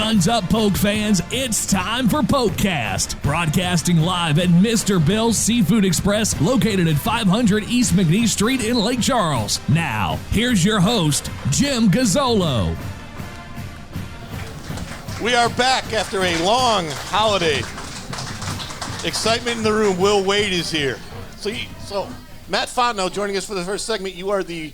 Guns up, Poke fans. It's time for PokeCast. Broadcasting live at Mr. Bill's Seafood Express, located at 500 East McNeese Street in Lake Charles. Now, here's your host, Jim Gazzolo. We are back after a long holiday. Excitement in the room. Will Wade is here. So Matt Fontenot joining us for the first segment. You are the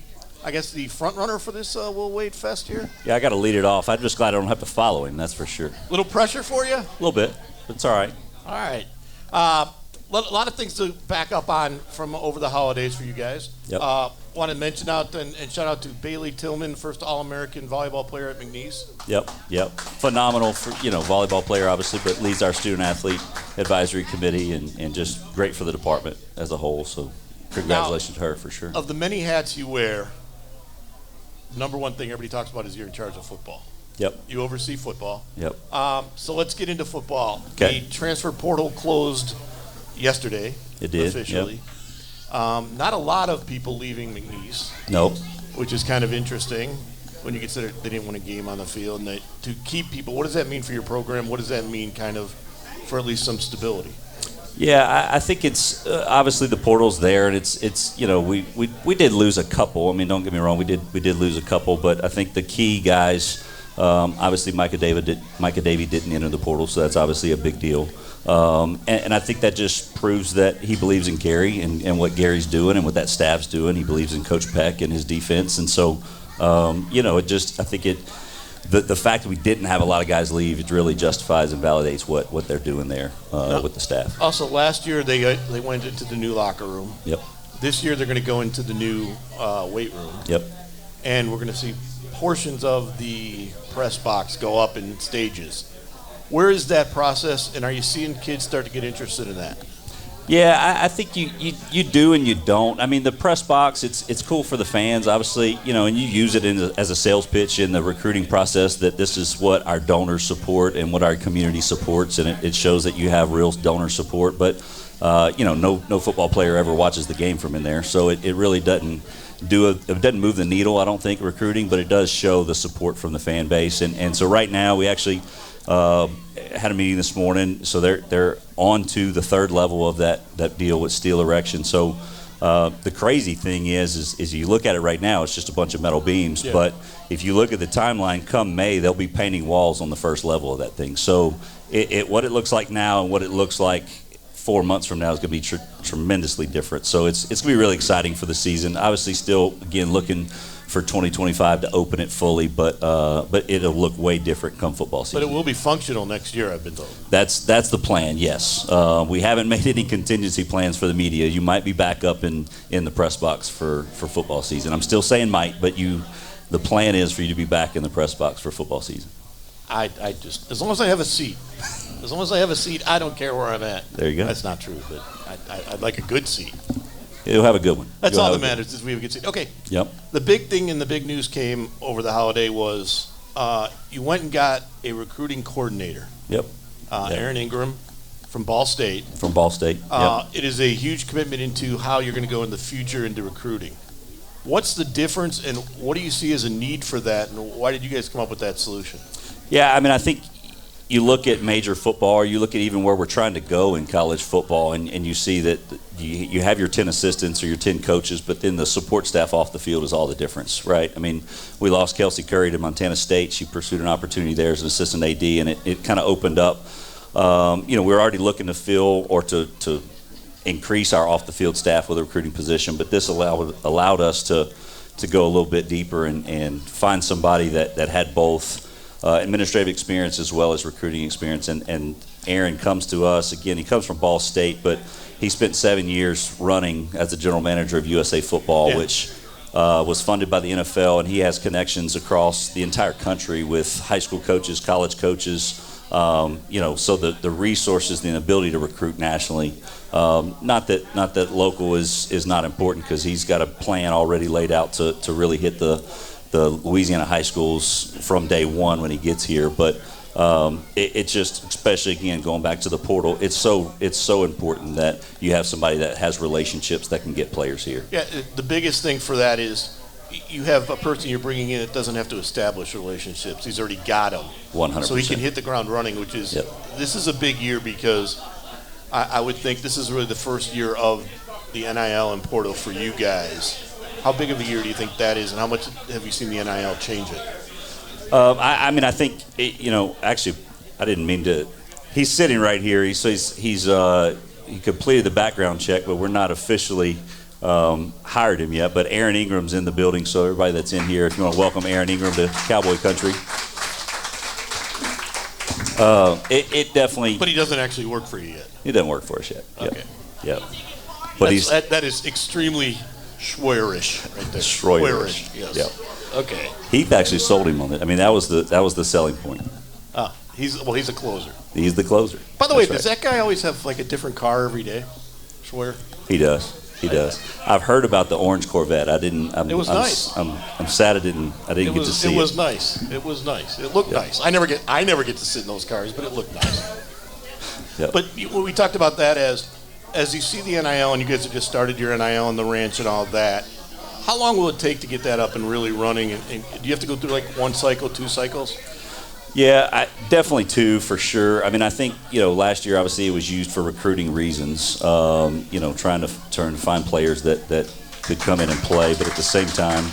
front runner for this Will Wade Fest here? Yeah, I got to lead it off. I'm just glad I don't have to follow him, that's for sure. Little pressure for you? A little bit, but it's all right. All right. A lot of things to back up on from over the holidays for you guys. Yep. Want to mention out and shout out to Bailey Tillman, first All-American volleyball player at McNeese. Yep. Phenomenal for volleyball player, obviously, but leads our student-athlete advisory committee and just great for the department as a whole. So congratulations to her for sure. Of the many hats you wear, number one thing everybody talks about is you're in charge of football. Yep. You oversee football. Yep. So let's get into football. Okay. The transfer portal closed yesterday. It did. Officially. Yep. Not a lot of people leaving McNeese. Nope. Which is kind of interesting when you consider they didn't win a game on the field. And to keep people, what does that mean for your program? What does that mean kind of for at least some stability? Yeah, I think it's obviously the portal's there, and it's we did lose a couple. I mean, don't get me wrong, we did lose a couple, but I think the key guys, obviously Micah Davey didn't enter the portal, so that's obviously a big deal. And I think that just proves that he believes in Gary and what Gary's doing and what that staff's doing. He believes in Coach Peck and his defense, and so The fact that we didn't have a lot of guys leave, it really justifies and validates what they're doing there with the staff. Also, last year they went into the new locker room. Yep. This year they're going to go into the new weight room. Yep. And we're going to see portions of the press box go up in stages. Where is that process, and are you seeing kids start to get interested in that? Yeah, I think you do and you don't. I mean, the press box, it's cool for the fans, obviously, and you use it as a sales pitch in the recruiting process that this is what our donors support and what our community supports, and it shows that you have real donor support. But, no football player ever watches the game from in there, so it really doesn't move the needle, I don't think, recruiting, but it does show the support from the fan base. And so right now we actually had a meeting this morning, so they're on to the third level of that deal with steel erection. So the crazy thing is you look at it right now, it's just a bunch of metal beams. Yeah. But if you look at the timeline, come May, they'll be painting walls on the first level of that thing. So what it looks like now and what it looks like 4 months from now is going to be tremendously different. So it's going to be really exciting for the season. Obviously, still again looking for 2025 to open it fully, but it'll look way different come football season. But it will be functional next year, I've been told. That's the plan, yes. We haven't made any contingency plans for the media. You might be back up in the press box for football season. I'm still saying might, but the plan is for you to be back in the press box for football season. I just, as long as I have a seat. As long as I have a seat, I don't care where I'm at. There you go. That's not true, but I'd like a good seat. You'll have a good one. That's all that matters is we have a good seat. Okay. Yep. The big thing and the big news came over the holiday was you went and got a recruiting coordinator. Yep. Aaron Ingram from Ball State. From Ball State. Yep. It is a huge commitment into how you're going to go in the future into recruiting. What's the difference, and what do you see as a need for that, and why did you guys come up with that solution? Yeah, I mean, I think you look at major football, or you look at even where we're trying to go in college football, and you see that you have your 10 assistants or your 10 coaches, but then the support staff off the field is all the difference, right? I mean, we lost Kelsey Curry to Montana State. She pursued an opportunity there as an assistant AD, and it kind of opened up. We're already looking to fill or to increase our off-the-field staff with a recruiting position, but this allowed us to go a little bit deeper and find somebody that had both administrative experience as well as recruiting experience. And Aaron comes to us, again, he comes from Ball State, but he spent 7 years running as the general manager of USA Football, which was funded by the NFL, and he has connections across the entire country with high school coaches, college coaches, so the resources, the ability to recruit nationally. Not that local is not important, because he's got a plan already laid out to really hit the Louisiana high schools from day one when he gets here. But it just, especially again going back to the portal, it's so important that you have somebody that has relationships that can get players here. Yeah, the biggest thing for that is you have a person you're bringing in that doesn't have to establish relationships. He's already got them. 100%. So he can hit the ground running, which is this is a big year because I would think this is really the first year of the NIL and portal for you guys. How big of a year do you think that is, and how much have you seen the NIL change it? I think actually, I didn't mean to. He's sitting right here. He completed the background check, but we're not officially hired him yet. But Aaron Ingram's in the building, so everybody that's in here, if you want to welcome Aaron Ingram to Cowboy Country. It definitely. But he doesn't actually work for you yet. He doesn't work for us yet. Okay. Yep. But that is extremely Schroerish right there. Schroerish. Yes. Yep. Okay. Heath actually sold him on it. I mean, that was the selling point. He's a closer. He's the closer. By the way, does that guy always have like a different car every day? Schroer? He does. He does. I've heard about the orange Corvette. I didn't. It was nice. I'm sad I didn't get to see it. It was nice. It was nice. It looked nice. I never get to sit in those cars, but it looked nice. Yep. But when we talked about that as you see the NIL, and you guys have just started your NIL and the ranch and all of that, how long will it take to get that up and really running? And do you have to go through like 1 cycle, 2 cycles? Yeah, definitely 2 for sure. I mean, I think last year obviously it was used for recruiting reasons. Trying to find players that could come in and play, but at the same time,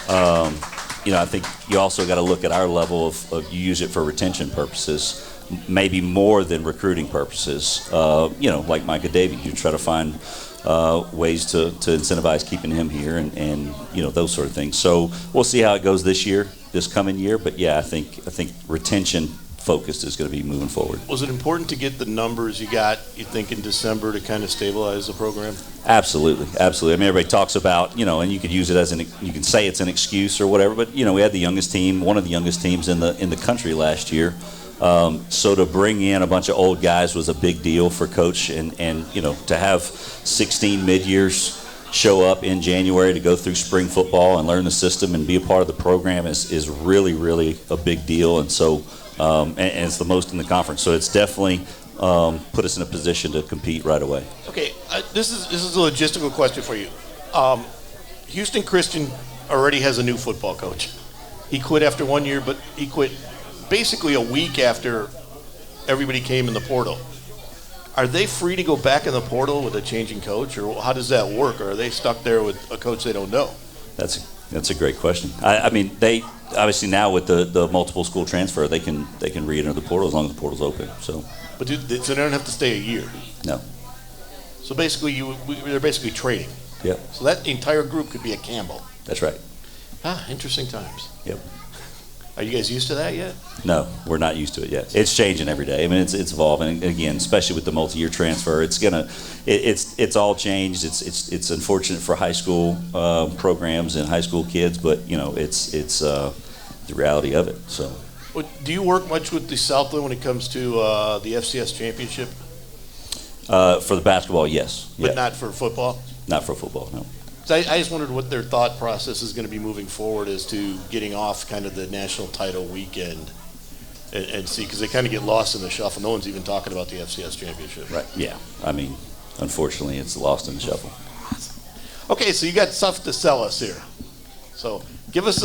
I think you also got to look at our level of you use it for retention purposes, maybe more than recruiting purposes. Like Micah Davey, you try to find ways to incentivize keeping him here and those sort of things. So we'll see how it goes this coming year. But yeah, I think retention focused is going to be moving forward. Was it important to get the numbers you got, you think, in December to kind of stabilize the program? Absolutely. I mean, everybody talks about, and you could use it you can say it's an excuse or whatever, but, we had the youngest team, one of the youngest teams in the country last year. So to bring in a bunch of old guys was a big deal for Coach, and to have 16 mid-years show up in January to go through spring football and learn the system and be a part of the program is really, really a big deal. And so, and it's the most in the conference. So it's definitely put us in a position to compete right away. Okay, this is a logistical question for you. Houston Christian already has a new football coach. He quit after 1 year, but he quit basically a week after everybody came in the portal. Are they free to go back in the portal with a changing coach, or how does that work? Or are they stuck there with a coach they don't know? That's a great question. I mean, they obviously now with the multiple school transfer, they can re-enter the portal as long as the portal's open. So, but so they don't have to stay a year. No. So basically, they're basically trading. Yeah. So that entire group could be at Campbell. That's right. Interesting times. Yep. Are you guys used to that yet? No, we're not used to it yet. It's changing every day. I mean, it's evolving. And again, especially with the multi-year transfer, it's all changed. It's unfortunate for high school programs and high school kids, but it's the reality of it. So. Well, do you work much with the Southland when it comes to the FCS championship? For the basketball, yes. But not for football? Not for football, no. So I just wondered what their thought process is going to be moving forward as to getting off kind of the national title weekend and see, because they kind of get lost in the shuffle. No one's even talking about the FCS championship. Right. Yeah. I mean, unfortunately, it's lost in the shuffle. Okay, so you got stuff to sell us here. So give us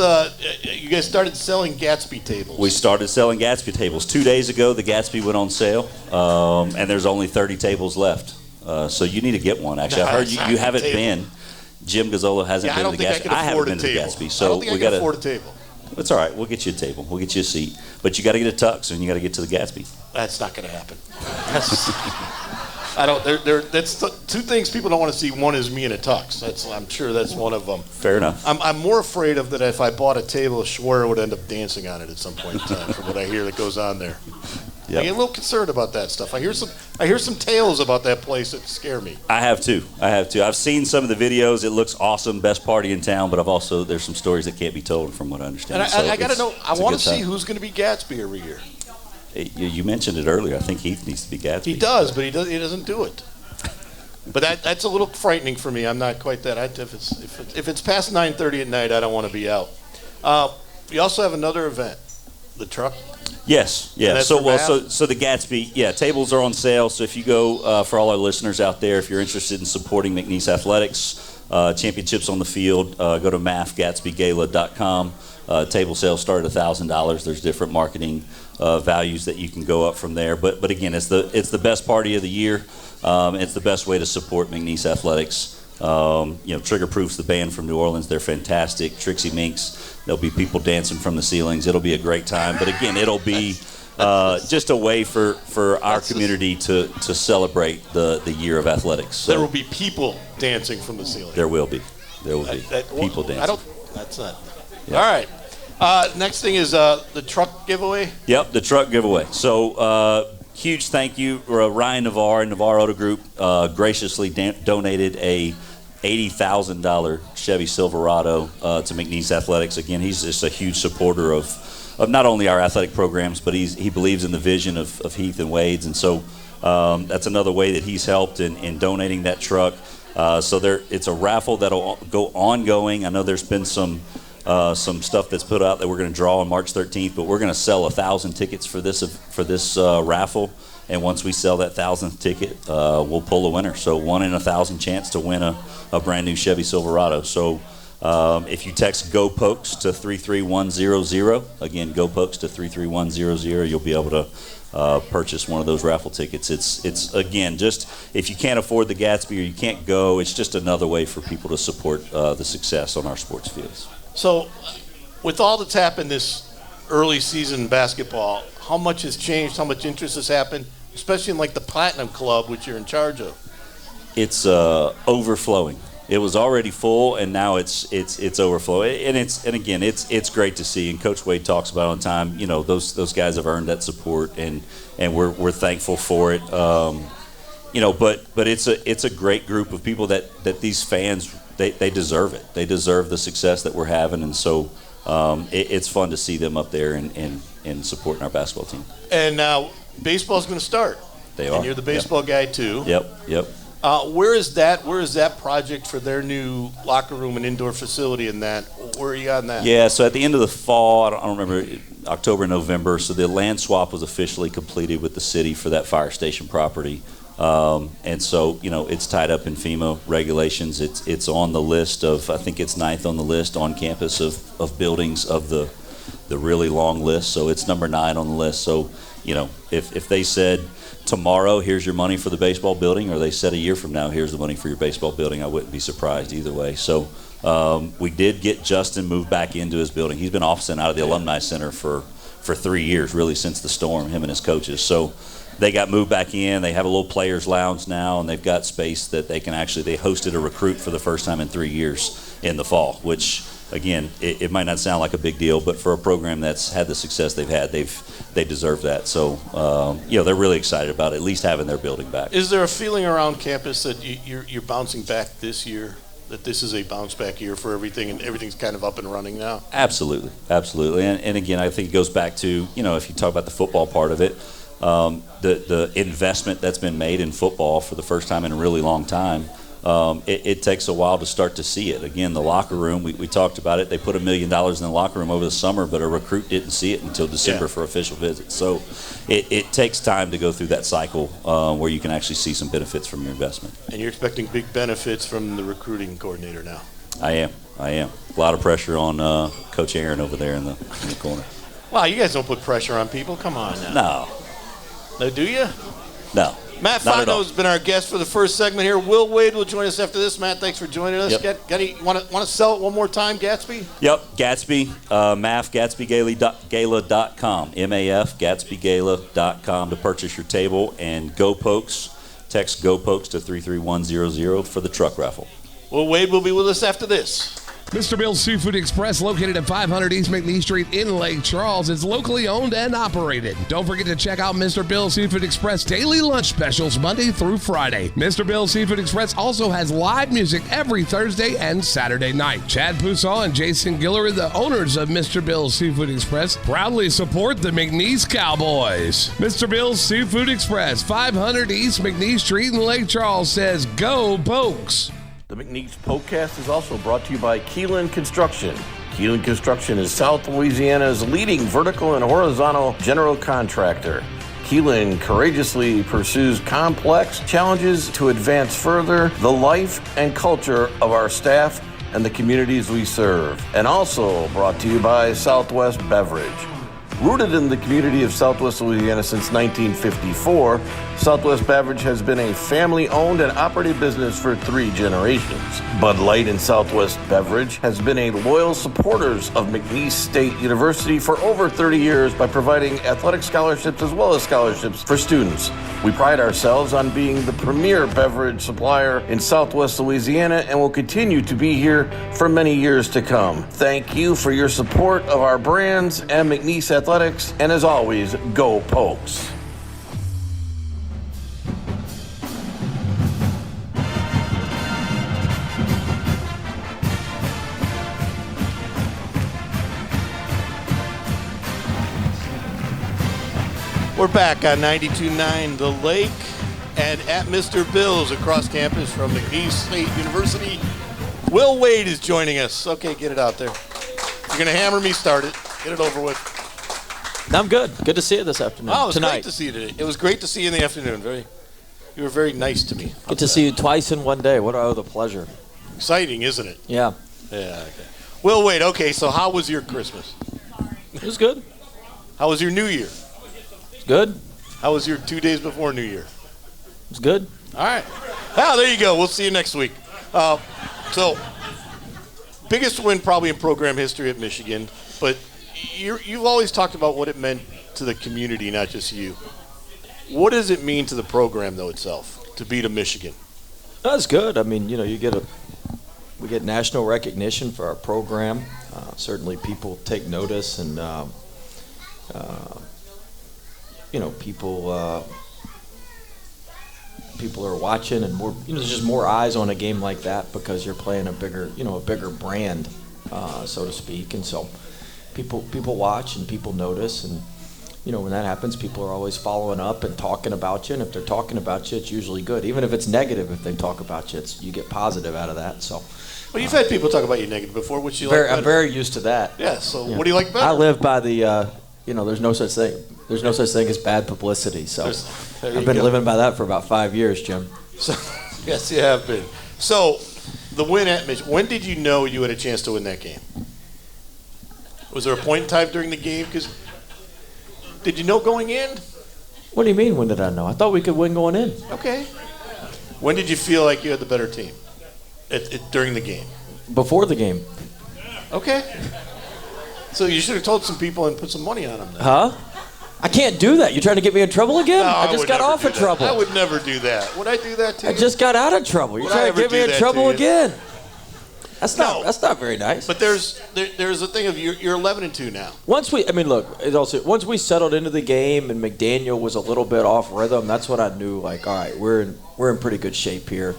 you guys started selling Gatsby tables. We started selling Gatsby tables. 2 days ago, the Gatsby went on sale, and there's only 30 tables left. So you need to get one. Actually, I heard you haven't been. Jim Gazzola hasn't been to the Gatsby. I haven't been to the Gatsby. So I don't think I can afford a table. It's all right. We'll get you a table. We'll get you a seat. But you got to get a tux, and you got to get to the Gatsby. That's not going to happen. I don't. That's two things people don't want to see. One is me in a tux. I'm sure that's one of them. Fair enough. I'm more afraid of that if I bought a table, Schwer would end up dancing on it at some point in time. From what I hear that goes on there. Yep. I get a little concerned about that stuff. I hear some tales about that place that scare me. I have too. I've seen some of the videos. It looks awesome, best party in town. But there's some stories that can't be told, from what I understand. And I got to know. I want to see who's going to be Gatsby every year. You mentioned it earlier. I think Heath needs to be Gatsby. He does, but he doesn't do it. But that's a little frightening for me. I'm not quite that. If it's past 9:30 at night, I don't want to be out. We also have another event, the truck. Yes, yeah. So the Gatsby, tables are on sale. So if you go, for all our listeners out there, if you're interested in supporting McNeese athletics, championships on the field, go to mathgatsbygala.com. Table sales start at $1,000. There's different marketing values that you can go up from there. But again, it's the best party of the year. It's the best way to support McNeese athletics. Trigger Proof's the band from New Orleans. They're fantastic. Trixie Minks. There'll be people dancing from the ceilings. It'll be a great time. But again, it'll be just a way for our community to celebrate the year of athletics. So there will be people dancing from the ceiling. There will be. People dancing. That's not. Yeah. All right. Next thing is the truck giveaway. Yep, the truck giveaway. So huge thank you, Ryan Navarre and Navarre Auto Group graciously donated a $80,000 Chevy Silverado to McNeese Athletics. Again, he's just a huge supporter of not only our athletic programs, but he believes in the vision of Heath and Wade's, and so that's another way that he's helped in donating that truck. So it's a raffle that'll go ongoing. I know there's been some stuff that's put out that we're going to draw on March 13th, but we're going to sell 1,000 tickets for this raffle. And once we sell that 1,000th ticket, we'll pull a winner. So 1 in 1,000 chance to win a brand new Chevy Silverado. So if you text GoPokes to 33100, again GoPokes to 33100, you'll be able to purchase one of those raffle tickets. It's again, just if you can't afford the Gatsby or you can't go, it's just another way for people to support the success on our sports fields. So, with all that's happened this early season basketball, how much has changed? How much interest has happened, especially in like the Platinum Club, which you're in charge of? It's overflowing. It was already full, and now it's overflowing. And it's great to see. And Coach Wade talks about it all the time. You know, those guys have earned that support, and we're thankful for it. But it's a great group of people that these fans. They deserve it. They deserve the success that we're having, and so it's fun to see them up there and supporting our basketball team. And now baseball's going to start. They are. And you're the baseball guy too. Yep. Where is that project for their new locker room and indoor facility and that? Where are you on that? Yeah, so at the end of the fall, I don't remember, October, November, so the land swap was officially completed with the city for that fire station property. And so, it's tied up in FEMA regulations. It's on the list of, I think it's 9th on the list on campus of buildings of the really long list. So it's number 9 on the list. So, if they said tomorrow, here's your money for the baseball building, or they said a year from now, here's the money for your baseball building, I wouldn't be surprised either way. So we did get Justin moved back into his building. He's been officing out of the Alumni Center for 3 years, really, since the storm, him and his coaches. So they got moved back in. They have a little players lounge now, and they've got space that they hosted a recruit for the first time in 3 years in the fall, which, again, it might not sound like a big deal, but for a program that's had the success they've had, they deserve that. So, they're really excited about at least having their building back. Is there a feeling around campus that you're bouncing back this year, that this is a bounce back year for everything and everything's kind of up and running now? Absolutely. And again, I think it goes back to, if you talk about the football part of it, the investment that's been made in football for the first time in a really long time, it takes a while to start to see it. Again, the locker room, we talked about it. They put $1 million in the locker room over the summer, but a recruit didn't see it until December for official visits. So it takes time to go through that cycle where you can actually see some benefits from your investment. And you're expecting big benefits from the recruiting coordinator now? I am. A lot of pressure on Coach Aaron over there in the corner. Wow, you guys don't put pressure on people. Come on now. No, do you? No. Matt Fontenot has been our guest for the first segment here. Will Wade will join us after this. Matt, thanks for joining us. Yep. Want to sell it one more time, Gatsby? Yep, Gatsby, MAF-GatsbyGala.com, MAF, GatsbyGala.com to purchase your table, and GoPokes, text GoPokes to 33100 for the truck raffle. Will Wade will be with us after this. Mr. Bill's Seafood Express, located at 500 East McNeese Street in Lake Charles, is locally owned and operated. Don't forget to check out Mr. Bill's Seafood Express daily lunch specials Monday through Friday. Mr. Bill's Seafood Express also has live music every Thursday and Saturday night. Chad Poussaint and Jason Guillory, the owners of Mr. Bill's Seafood Express, proudly support the McNeese Cowboys. Mr. Bill's Seafood Express, 500 East McNeese Street in Lake Charles, says go Pokes. The McNeese PokeCast is also brought to you by Keelan Construction. Keelan Construction is South Louisiana's leading vertical and horizontal general contractor. Keelan courageously pursues complex challenges to advance further the life and culture of our staff and the communities we serve. And also brought to you by Southwest Beverage. Rooted in the community of Southwest Louisiana since 1954, Southwest Beverage has been a family-owned and operated business for 3 generations. Bud Light and Southwest Beverage has been a loyal supporters of McNeese State University for over 30 years by providing athletic scholarships as well as scholarships for students. We pride ourselves on being the premier beverage supplier in Southwest Louisiana and will continue to be here for many years to come. Thank you for your support of our brands and McNeese Athletics, and as always, go Pokes. We're back on 92.9 The Lake and at Mr. Bill's across campus from McNeese State University. Will Wade is joining us. Okay, get it out there. You're going to hammer me, start it. Get it over with. I'm good. Good to see you this afternoon. Oh, it was tonight. great to see you today. It was great to see you in the afternoon. You were very nice to me. Good to see you twice in one day. What a pleasure. Exciting, isn't it? Yeah. Yeah, okay. Will Wade, okay, so how was your Christmas? It was good. How was your New Year? Good. How was your 2 days before New Year? It was good. All right. Ah, there you go. We'll see you next week. So, biggest win probably in program history at Michigan, but you've always talked about what it meant to the community, not just you. What does it mean to the program, though, itself, to beat a Michigan? That's good. I mean, we get national recognition for our program. Certainly people take notice and, people are watching and more, there's just more eyes on a game like that because you're playing a bigger brand, so to speak. And so people watch and people notice, and when that happens, people are always following up and talking about you. And if they're talking about you, it's usually good. Even if it's negative, if they talk about you, you get positive out of that. So, well, you've had people talk about you negative before, which you like better. I'm very used to that. Yeah. So, what do you like better? I live by the, there's no such thing. There's no such thing as bad publicity. So, I've been living by that for about 5 years, Jim. So, yes, you have been. So, the win at Michigan. When did you know you had a chance to win that game? Was there a point in time during the game? Because did you know going in? What do you mean, when did I know? I thought we could win going in. Okay. When did you feel like you had the better team? During the game? Before the game. Okay. So you should have told some people and put some money on them then. Huh? I can't do that. You trying to get me in trouble again? No, I just got off of trouble. I would never do that. Would I do that to you? I just got out of trouble. You're trying to get me in trouble again. That's not very nice. But there's a thing of you're 11-2 now. Once we settled into the game and McDaniel was a little bit off rhythm, that's when I knew, like, all right, we're in pretty good shape here.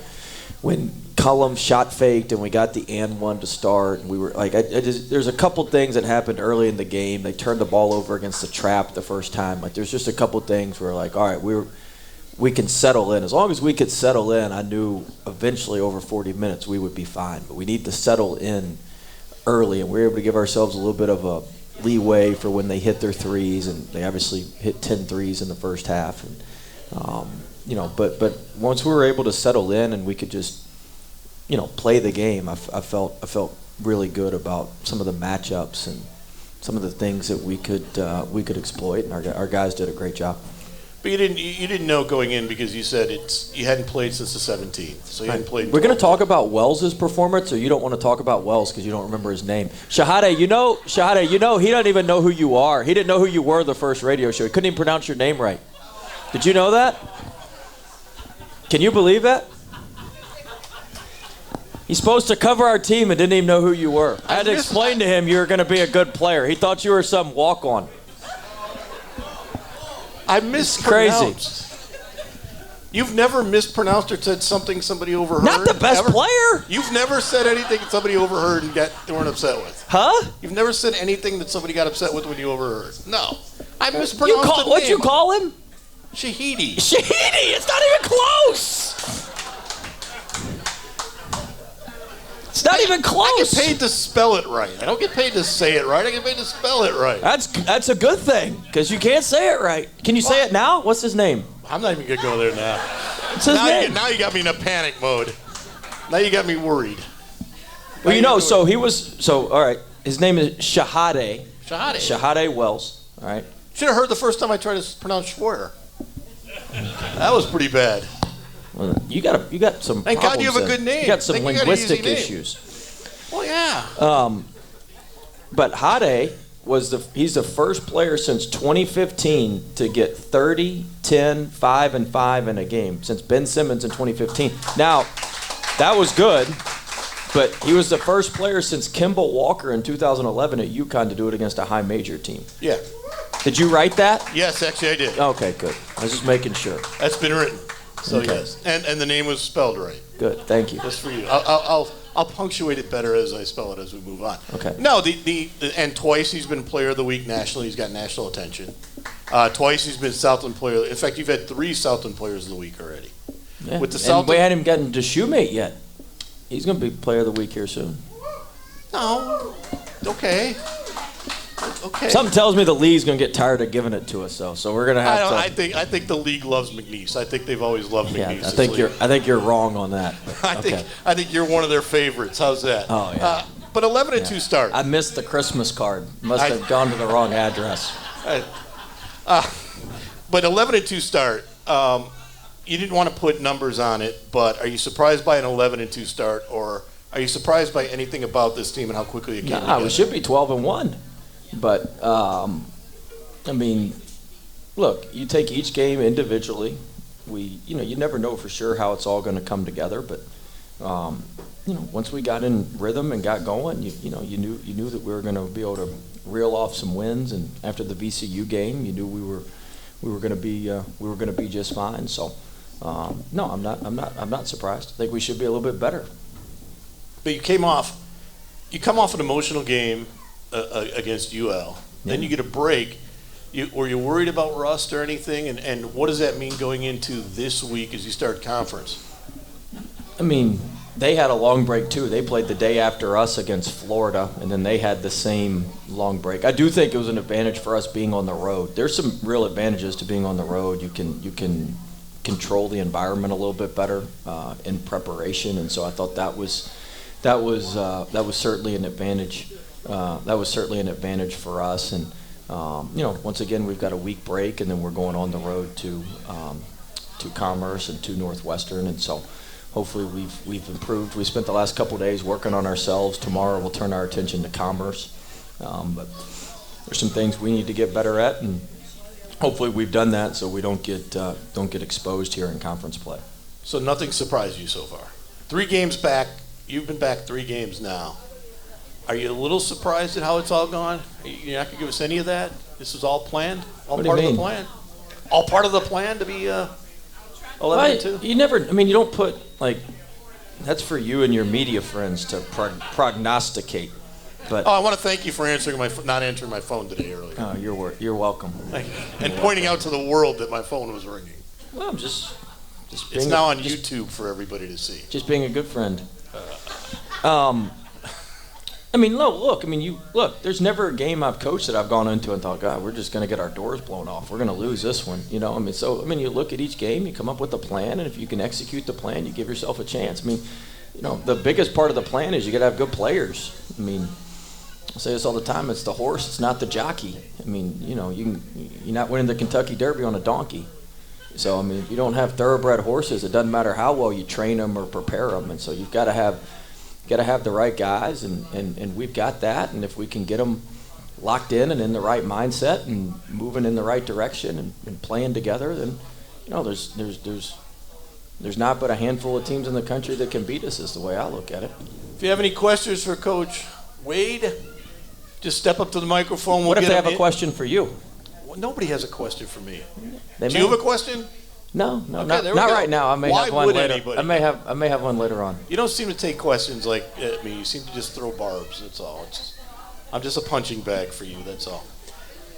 When Cullum shot faked and we got the and one to start, and we were like, there's a couple things that happened early in the game. They turned the ball over against the trap the first time. Like, there's just a couple things where, like, all right, we can settle in. As long as we could settle in, I knew eventually over 40 minutes we would be fine. But we need to settle in early, and we were able to give ourselves a little bit of a leeway for when they hit their threes, and they obviously hit 10 threes in the first half. And but once we were able to settle in and we could just play the game, I felt really good about some of the matchups and some of the things that we could exploit, and our guys did a great job. But you didn't know going in because you said you hadn't played since the 17th, so you hadn't played. We're going to talk about Wells' performance, or you don't want to talk about Wells because you don't remember his name. Shahade, he doesn't even know who you are. He didn't know who you were the first radio show. He couldn't even pronounce your name right. Did you know that? Can you believe that? He's supposed to cover our team and didn't even know who you were. I had to explain to him you were going to be a good player. He thought you were some walk-on. I mispronounced. You've never mispronounced or said something somebody overheard? Not the best player. You've never said anything that somebody overheard and weren't upset with? Huh? You've never said anything that somebody got upset with when you overheard? No. I mispronounced the name. What'd you call him? Shahidi. Shahidi! It's not even close! It's not even close. I get paid to spell it right. I don't get paid to say it right. I get paid to spell it right. That's a good thing, because you can't say it right. Can you say it now? What's his name? I'm not even going to go there now. What's his name? Now you got me in a panic mode. Now you got me worried. Well, all right. His name is Shahade. Shahade Wells. All right. Should have heard the first time I tried to pronounce Schwer. That was pretty bad. Well, you got some. Thank God you have a then. good name. You got some Thank linguistic you got issues. Well, yeah. But Hade he's the first player since 2015 to get 30, 10, 5, and 5 in a game since Ben Simmons in 2015. Now, that was good, but he was the first player since Kimball Walker in 2011 at UConn to do it against a high major team. Yeah. Did you write that? Yes, actually I did. Okay, good. I was just making sure. That's been written. So Okay. yes, and the name was spelled right. Good, thank you. Just for you. I'll punctuate it better as I spell it as we move on. Okay. No, and twice he's been Player of the Week nationally. He's got national attention. Twice he's been Southland Player. In fact, you've had 3 Southland Players of the Week already. Yeah. With the and Southland, we hadn't gotten to Shoemate yet. He's going to be Player of the Week here soon. No. Okay. Okay. Something tells me the league's going to get tired of giving it to us, though. So we're going to have to. I think the league loves McNeese. I think they've always loved McNeese. Yeah, I think you're wrong on that. I think you're one of their favorites. How's that? Oh yeah. But 11-2 start. I missed the Christmas card. Must have gone to the wrong address. But 11-2 start. You didn't want to put numbers on it, but are you surprised by an 11-2 start, or are you surprised by anything about this team and how quickly it came together? We should be 12-1, but I mean, look, you take each game individually. You never know for sure how it's all going to come together, but once we got in rhythm and got going, you knew that we were going to be able to reel off some wins, and after the VCU game, you knew we were going to be just fine. So. No, I'm not surprised. I think we should be a little bit better. But you come off an emotional game against UL. Then you get a break. Were you worried about rust or anything? And what does that mean going into this week as you start conference? I mean, they had a long break too. They played the day after us against Florida, and then they had the same long break. I do think it was an advantage for us being on the road. There's some real advantages to being on the road. You can control the environment a little bit better in preparation, and so I thought that was certainly an advantage. That was certainly an advantage for us, and once again we've got a week break, and then we're going on the road to Commerce and to Northwestern, and so hopefully we've improved. We spent the last couple of days working on ourselves. Tomorrow we'll turn our attention to Commerce, but there's some things we need to get better at, and hopefully we've done that so we don't get exposed here in conference play. So nothing surprised you so far. 3 games back. You've been back 3 games now. Are you a little surprised at how it's all gone? You're not going to give us any of that? This is all planned? All part of the plan? All part of the plan to be 11-2? You never. I mean, you don't put that's for you and your media friends to prognosticate. But I want to thank you for not answering my phone today earlier. Oh, you're welcome. Thank you. And pointing out to the world that my phone was ringing. Well, I'm just it's now on YouTube for everybody to see. Just being a good friend. I mean, look. I mean, there's never a game I've coached that I've gone into and thought, God, we're just going to get our doors blown off. We're going to lose this one. You look at each game, you come up with a plan, and if you can execute the plan, you give yourself a chance. I mean, the biggest part of the plan is you got to have good players. I mean, I say this all the time. It's the horse. It's not the jockey. I mean, you're not winning the Kentucky Derby on a donkey. So, I mean, if you don't have thoroughbred horses, it doesn't matter how well you train them or prepare them. And so you've got to have the right guys, and we've got that. And if we can get them locked in and in the right mindset and moving in the right direction and playing together, then there's not but a handful of teams in the country that can beat us, is the way I look at it. If you have any questions for Coach Wade, just step up to the microphone. What if they have a question for you? Well, nobody has a question for me. Do you have a question? No, okay, not right now. I may have one later. Anybody? I may have one later on. You don't seem to take questions like at me. You seem to just throw barbs. That's all. I'm just a punching bag for you. That's all.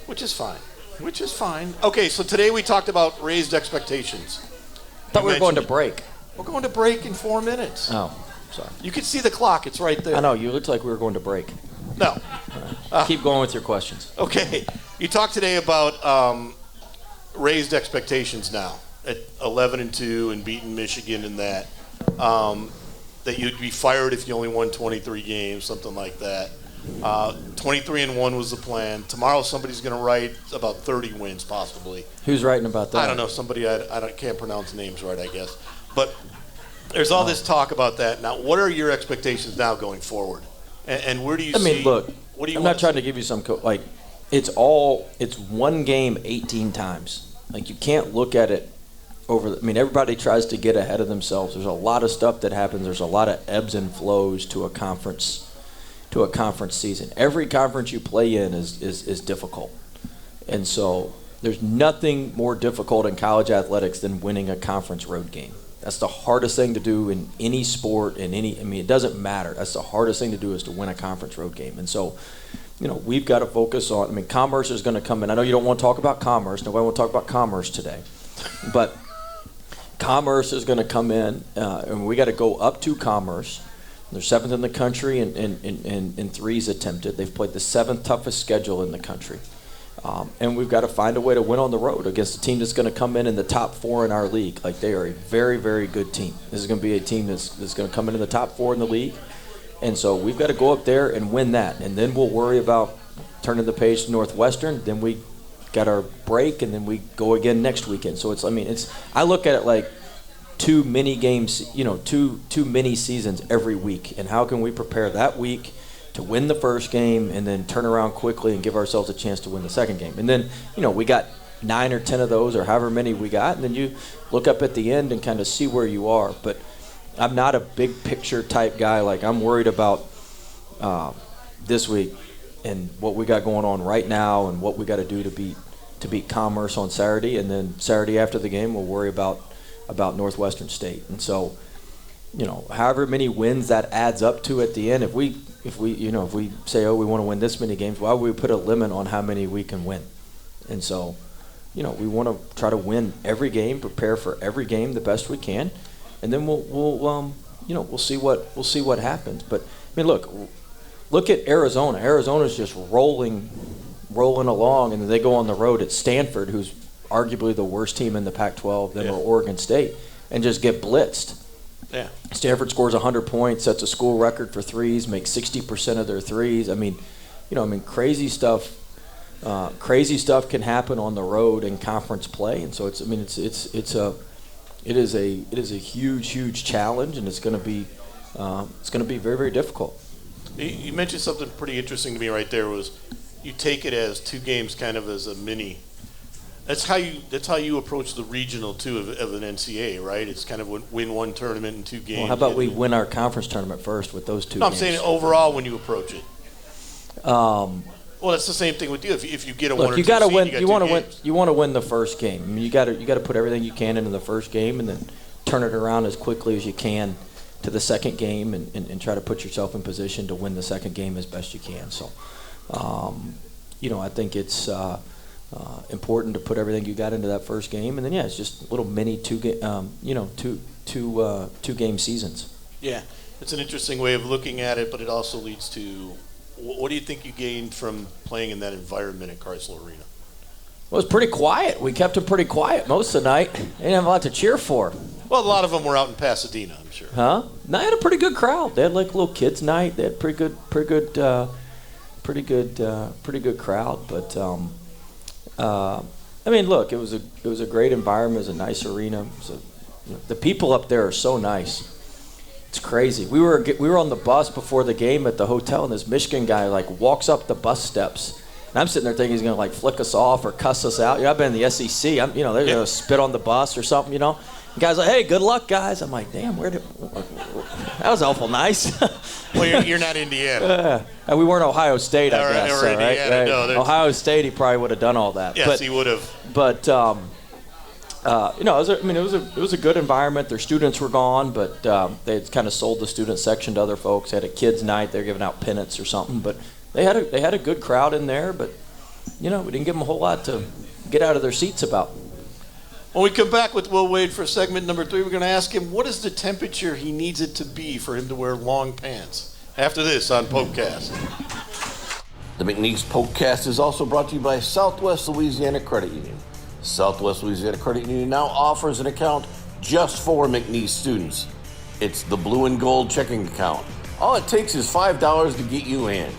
Which is fine. Okay, so today we talked about raised expectations. I thought we were going to break. We're going to break in 4 minutes. Oh. Sorry. You can see the clock. It's right there. I know. You looked like we were going to break. No. Keep going with your questions. Okay. You talked today about raised expectations now at 11-2 and beating Michigan and that. That you'd be fired if you only won 23 games, something like that. 23-1 was the plan. Tomorrow somebody's going to write about 30 wins possibly. Who's writing about that? I don't know. Somebody I can't pronounce names right, I guess. But there's all this talk about that. Now, what are your expectations now going forward? And where do you see? I mean, look, what do you I'm not trying to give you some it's one game 18 times. Like, you can't look at it everybody tries to get ahead of themselves. There's a lot of stuff that happens. There's a lot of ebbs and flows to a conference season. Every conference you play in is difficult. And so there's nothing more difficult in college athletics than winning a conference road game. That's the hardest thing to do in any sport, it doesn't matter. That's the hardest thing to do is to win a conference road game. And so, we've got to focus on, Commerce is going to come in. I know you don't want to talk about Commerce. Nobody want to talk about Commerce today. But Commerce is going to come in, and we got to go up to Commerce. They're 7th in the country in threes attempted. They've played the 7th toughest schedule in the country. And we've got to find a way to win on the road against a team that's going to come in the top 4 in our league. Like, they are a very, very good team. This is going to be a team that's going to come in the top 4 in the league. And so we've got to go up there and win that. And then we'll worry about turning the page to Northwestern. Then we got our break, and then we go again next weekend. So I look at it like 2 mini games, two mini seasons every week. And how can we prepare that week to win the first game and then turn around quickly and give ourselves a chance to win the second game? And then, we got 9 or 10 of those or however many we got, and then you look up at the end and kind of see where you are. But I'm not a big picture type guy. Like, I'm worried about this week and what we got going on right now and what we got to do to beat Commerce on Saturday. And then Saturday after the game, we'll worry about Northwestern State. And so, however many wins that adds up to at the end, if we say, we want to win this many games, why would we put a limit on how many we can win? And so, we want to try to win every game, prepare for every game the best we can, and then we'll see what happens. But look at Arizona. Arizona's just rolling along, and then they go on the road at Stanford, who's arguably the worst team in the Pac-12, then we're Oregon State, and just get blitzed. Yeah. Stanford scores 100 points, sets a school record for threes, makes 60% of their threes. Crazy stuff. Crazy stuff can happen on the road in conference play, and so it is a huge challenge, and it's going to be very, very difficult. You mentioned something pretty interesting to me right there. Was you take it as 2 games, kind of as a mini. That's how you approach the regional too of an NCAA, right? It's kind of win one tournament in 2 games. Well, how about we win our conference tournament first with those 2 No, games? I'm saying overall when you approach it. Well, that's the same thing with you. If you get a 1 or 2 gotta seed, win. you want to win. You want to win the first game. You got to put everything you can into the first game, and then turn it around as quickly as you can to the second game, and try to put yourself in position to win the second game as best you can. So, I think it's important to put everything you got into that first game, and then it's just little mini 2 game seasons. Yeah, it's an interesting way of looking at it, but it also leads to what do you think you gained from playing in that environment at Carswell Arena? Well, it was pretty quiet. We kept it pretty quiet most of the night. They didn't have a lot to cheer for. Well, a lot of them were out in Pasadena, I'm sure. Huh? No, they had a pretty good crowd. They had like a little kids' night. They had pretty good crowd. But look, it was a great environment. It was a nice arena. The people up there are so nice. It's crazy. We were on the bus before the game at the hotel, and this Michigan guy walks up the bus steps. And I'm sitting there thinking he's going to flick us off or cuss us out. I've been in the SEC. They're going to spit on the bus or something, The guy's like, "Hey, good luck, guys." I'm like, "Damn, that was awful nice." Well, you're not Indiana. And we weren't Ohio State, I guess. Or Indiana, right? no. Ohio State, he probably would have done all that. Yes, he would have. But it was a good environment. Their students were gone, but they had kind of sold the student section to other folks. They had a kids' night. They were giving out pennants or something, but they had a good crowd in there. But we didn't give them a whole lot to get out of their seats about. When we come back with Will Wade for segment number 3, we're going to ask him what is the temperature he needs it to be for him to wear long pants. After this on PokeCast. The McNeese PokeCast is also brought to you by Southwest Louisiana Credit Union. Southwest Louisiana Credit Union now offers an account just for McNeese students. It's the blue and gold checking account. All it takes is $5 to get you in.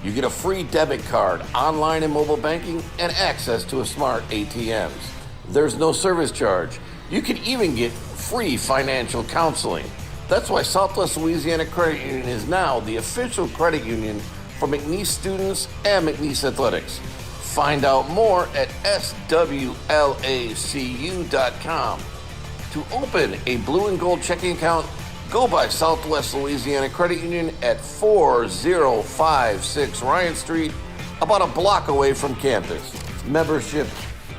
You get a free debit card, online and mobile banking, and access to a smart ATMs. There's no service charge. You can even get free financial counseling. That's why Southwest Louisiana Credit Union is now the official credit union for McNeese students and McNeese athletics. Find out more at swlacu.com. To open a blue and gold checking account, go by Southwest Louisiana Credit Union at 4056 Ryan Street, about a block away from campus. Membership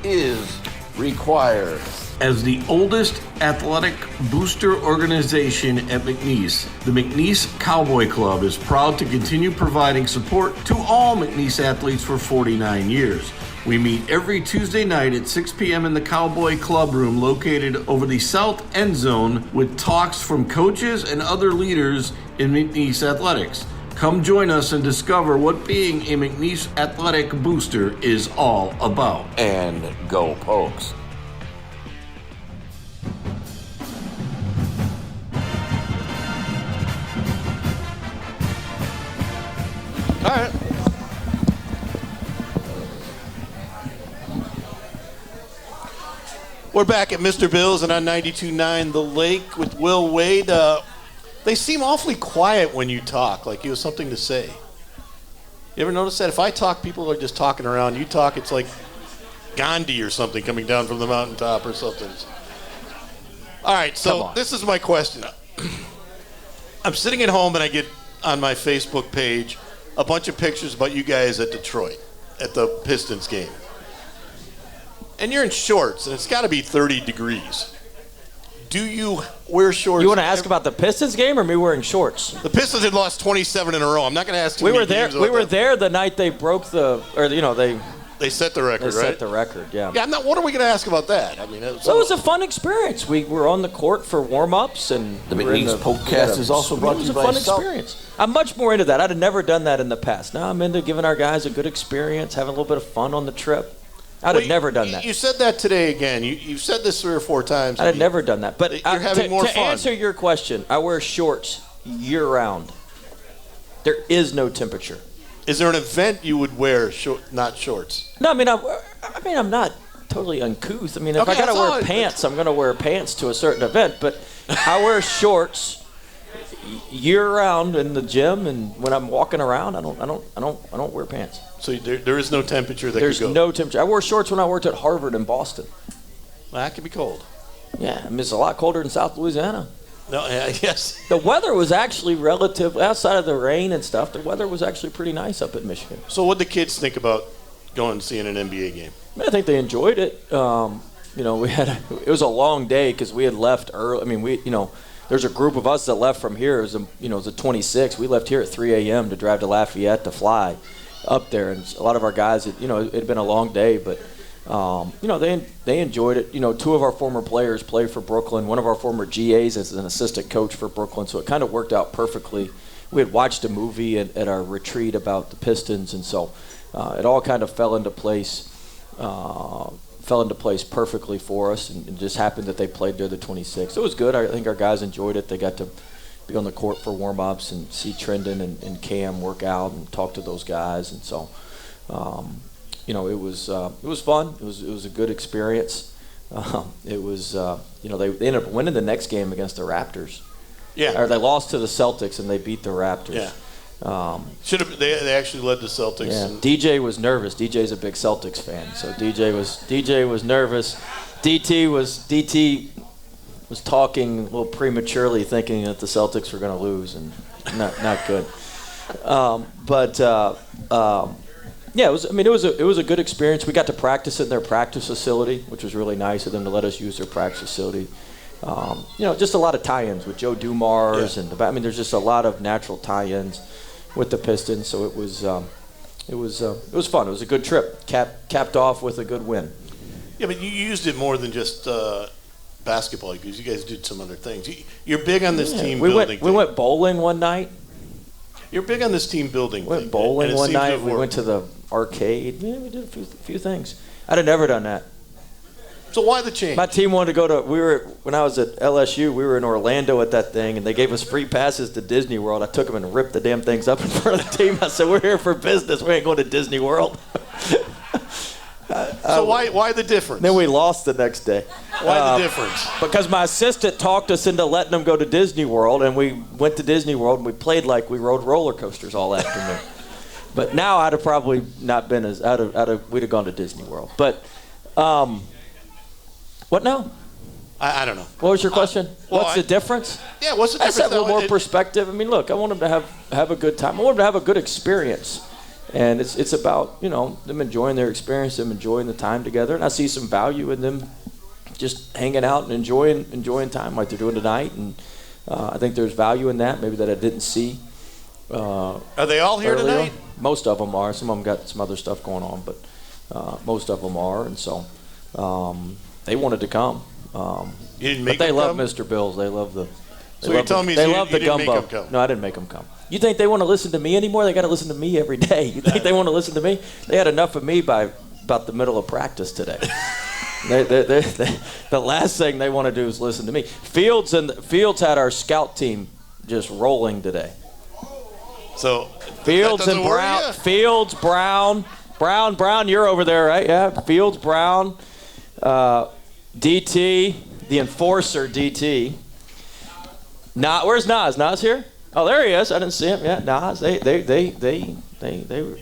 is required. As the oldest athletic booster organization at McNeese, the McNeese Cowboy Club is proud to continue providing support to all McNeese athletes for 49 years. We meet every Tuesday night at 6 p.m. in the Cowboy Club room located over the south end zone with talks from coaches and other leaders in McNeese athletics. Come join us and discover what being a McNeese athletic booster is all about. And go Pokes. All right. We're back at Mr. Bill's and on 92.9 The Lake with Will Wade. They seem awfully quiet when you talk, like you have something to say. You ever notice that? If I talk, people are just talking around. You talk, it's like Gandhi or something coming down from the mountaintop or something. All right, so this is my question. I'm sitting at home and I get on my Facebook page a bunch of pictures about you guys at Detroit at the Pistons game. And you're in shorts, and it's got to be 30 degrees. Do you wear shorts? You want to ask about the Pistons game or me wearing shorts? The Pistons had lost 27 in a row. I'm not going to ask too many games about We were that. there the night they broke they set the record, right? They set the record, yeah. Yeah, what are we going to ask about that? I mean, it was a fun experience. We were on the court for warm-ups, and the McNeese PokeCast is also brought to you by It was a fun experience. I'm much more into that. I'd have never done that in the past. Now I'm into giving our guys a good experience, having a little bit of fun on the trip. I'd have never done that. You said that today again. You've said this 3 or 4 times. I'd have never done that. But you're having more fun. To answer your question, I wear shorts year-round. There is no temperature. Is there an event you would wear not shorts? No, I'm not totally uncouth. I mean, if I got to wear pants, I'm going to wear pants to a certain event. But I wear shorts year-round in the gym, and when I'm walking around, I don't wear pants. So there is no temperature that There's could go. no temperature. I wore shorts when I worked at Harvard in Boston. Well, that can be cold. Yeah, I mean, it's a lot colder in South Louisiana. No, yes. The weather was actually relatively, outside of the rain and stuff, the weather was actually pretty nice up in Michigan. So what did the kids think about going and seeing an NBA game? I think they enjoyed it. It was a long day because we had left early. I mean, there's a group of us that left from here. It was a 26. We left here at 3 a.m. to drive to Lafayette to fly up there, and a lot of our guys, it had been a long day, but they enjoyed it. 2 of our former players play for Brooklyn. One of our former GAs is an assistant coach for Brooklyn, so it kind of worked out perfectly. We had watched a movie at our retreat about the Pistons, and so it all kind of fell into place perfectly for us, and it just happened that they played there the 26th. So it was good. I think our guys enjoyed it. They got to be on the court for warm-ups and see Trendon and Cam work out and talk to those guys, and so it was fun. It was a good experience. They ended up winning the next game against the Raptors. Yeah. Or they lost to the Celtics and they beat the Raptors. Yeah. They actually led the Celtics. Yeah. DJ was nervous. DJ's a big Celtics fan, so DJ was nervous. DT was talking a little prematurely, thinking that the Celtics were going to lose, and not good. It was a good experience. We got to practice in their practice facility, which was really nice of them to let us use their practice facility. Just a lot of tie-ins with Joe Dumars, and there's just a lot of natural tie-ins with the Pistons. So it was fun. It was a good trip. Capped off with a good win. Yeah, but you used it more than just basketball because you guys did some other things. You're big on this team building. We went bowling one night. You're big on this team building. We went bowling one night. We went to the arcade. Yeah, we did a few things. I'd have never done that. So why the change? My team wanted to go to. When I was at LSU. We were in Orlando at that thing, and they gave us free passes to Disney World. I took them and ripped the damn things up in front of the team. I said, "We're here for business. We ain't going to Disney World." So why the difference? Then we lost the next day. Why the difference? Because my assistant talked us into letting them go to Disney World, and we went to Disney World, and we played like we rode roller coasters all afternoon. But now I'd have probably not been as we'd have gone to Disney World. But what now? I don't know. What was your question? What's the difference? Yeah, what's the difference? I said a little more perspective. I mean, look, I want them to have a good time. I want them to have a good experience. And it's about, them enjoying their experience, them enjoying the time together. And I see some value in them just hanging out and enjoying time like they're doing tonight. And I think there's value in that, maybe that I didn't see. Are they all here tonight? Most of them are. Some of them got some other stuff going on, but most of them are. And so they wanted to come. You didn't make but they them love come? Mr. Bills. They love the. So you're telling me they you love the didn't gumbo. make them come? No, I didn't make them come. You think they want to listen to me anymore? They got to listen to me every day. You think they want to listen to me? They had enough of me by about the middle of practice today. The last thing they want to do is listen to me. Fields had our scout team just rolling today. So Fields and Brown. Fields, Brown. You're over there, right? Yeah. Fields, Brown, DT, the enforcer, DT. Where's Nas? Nas here? Oh, there he is. I didn't see him. Yeah, Nas. They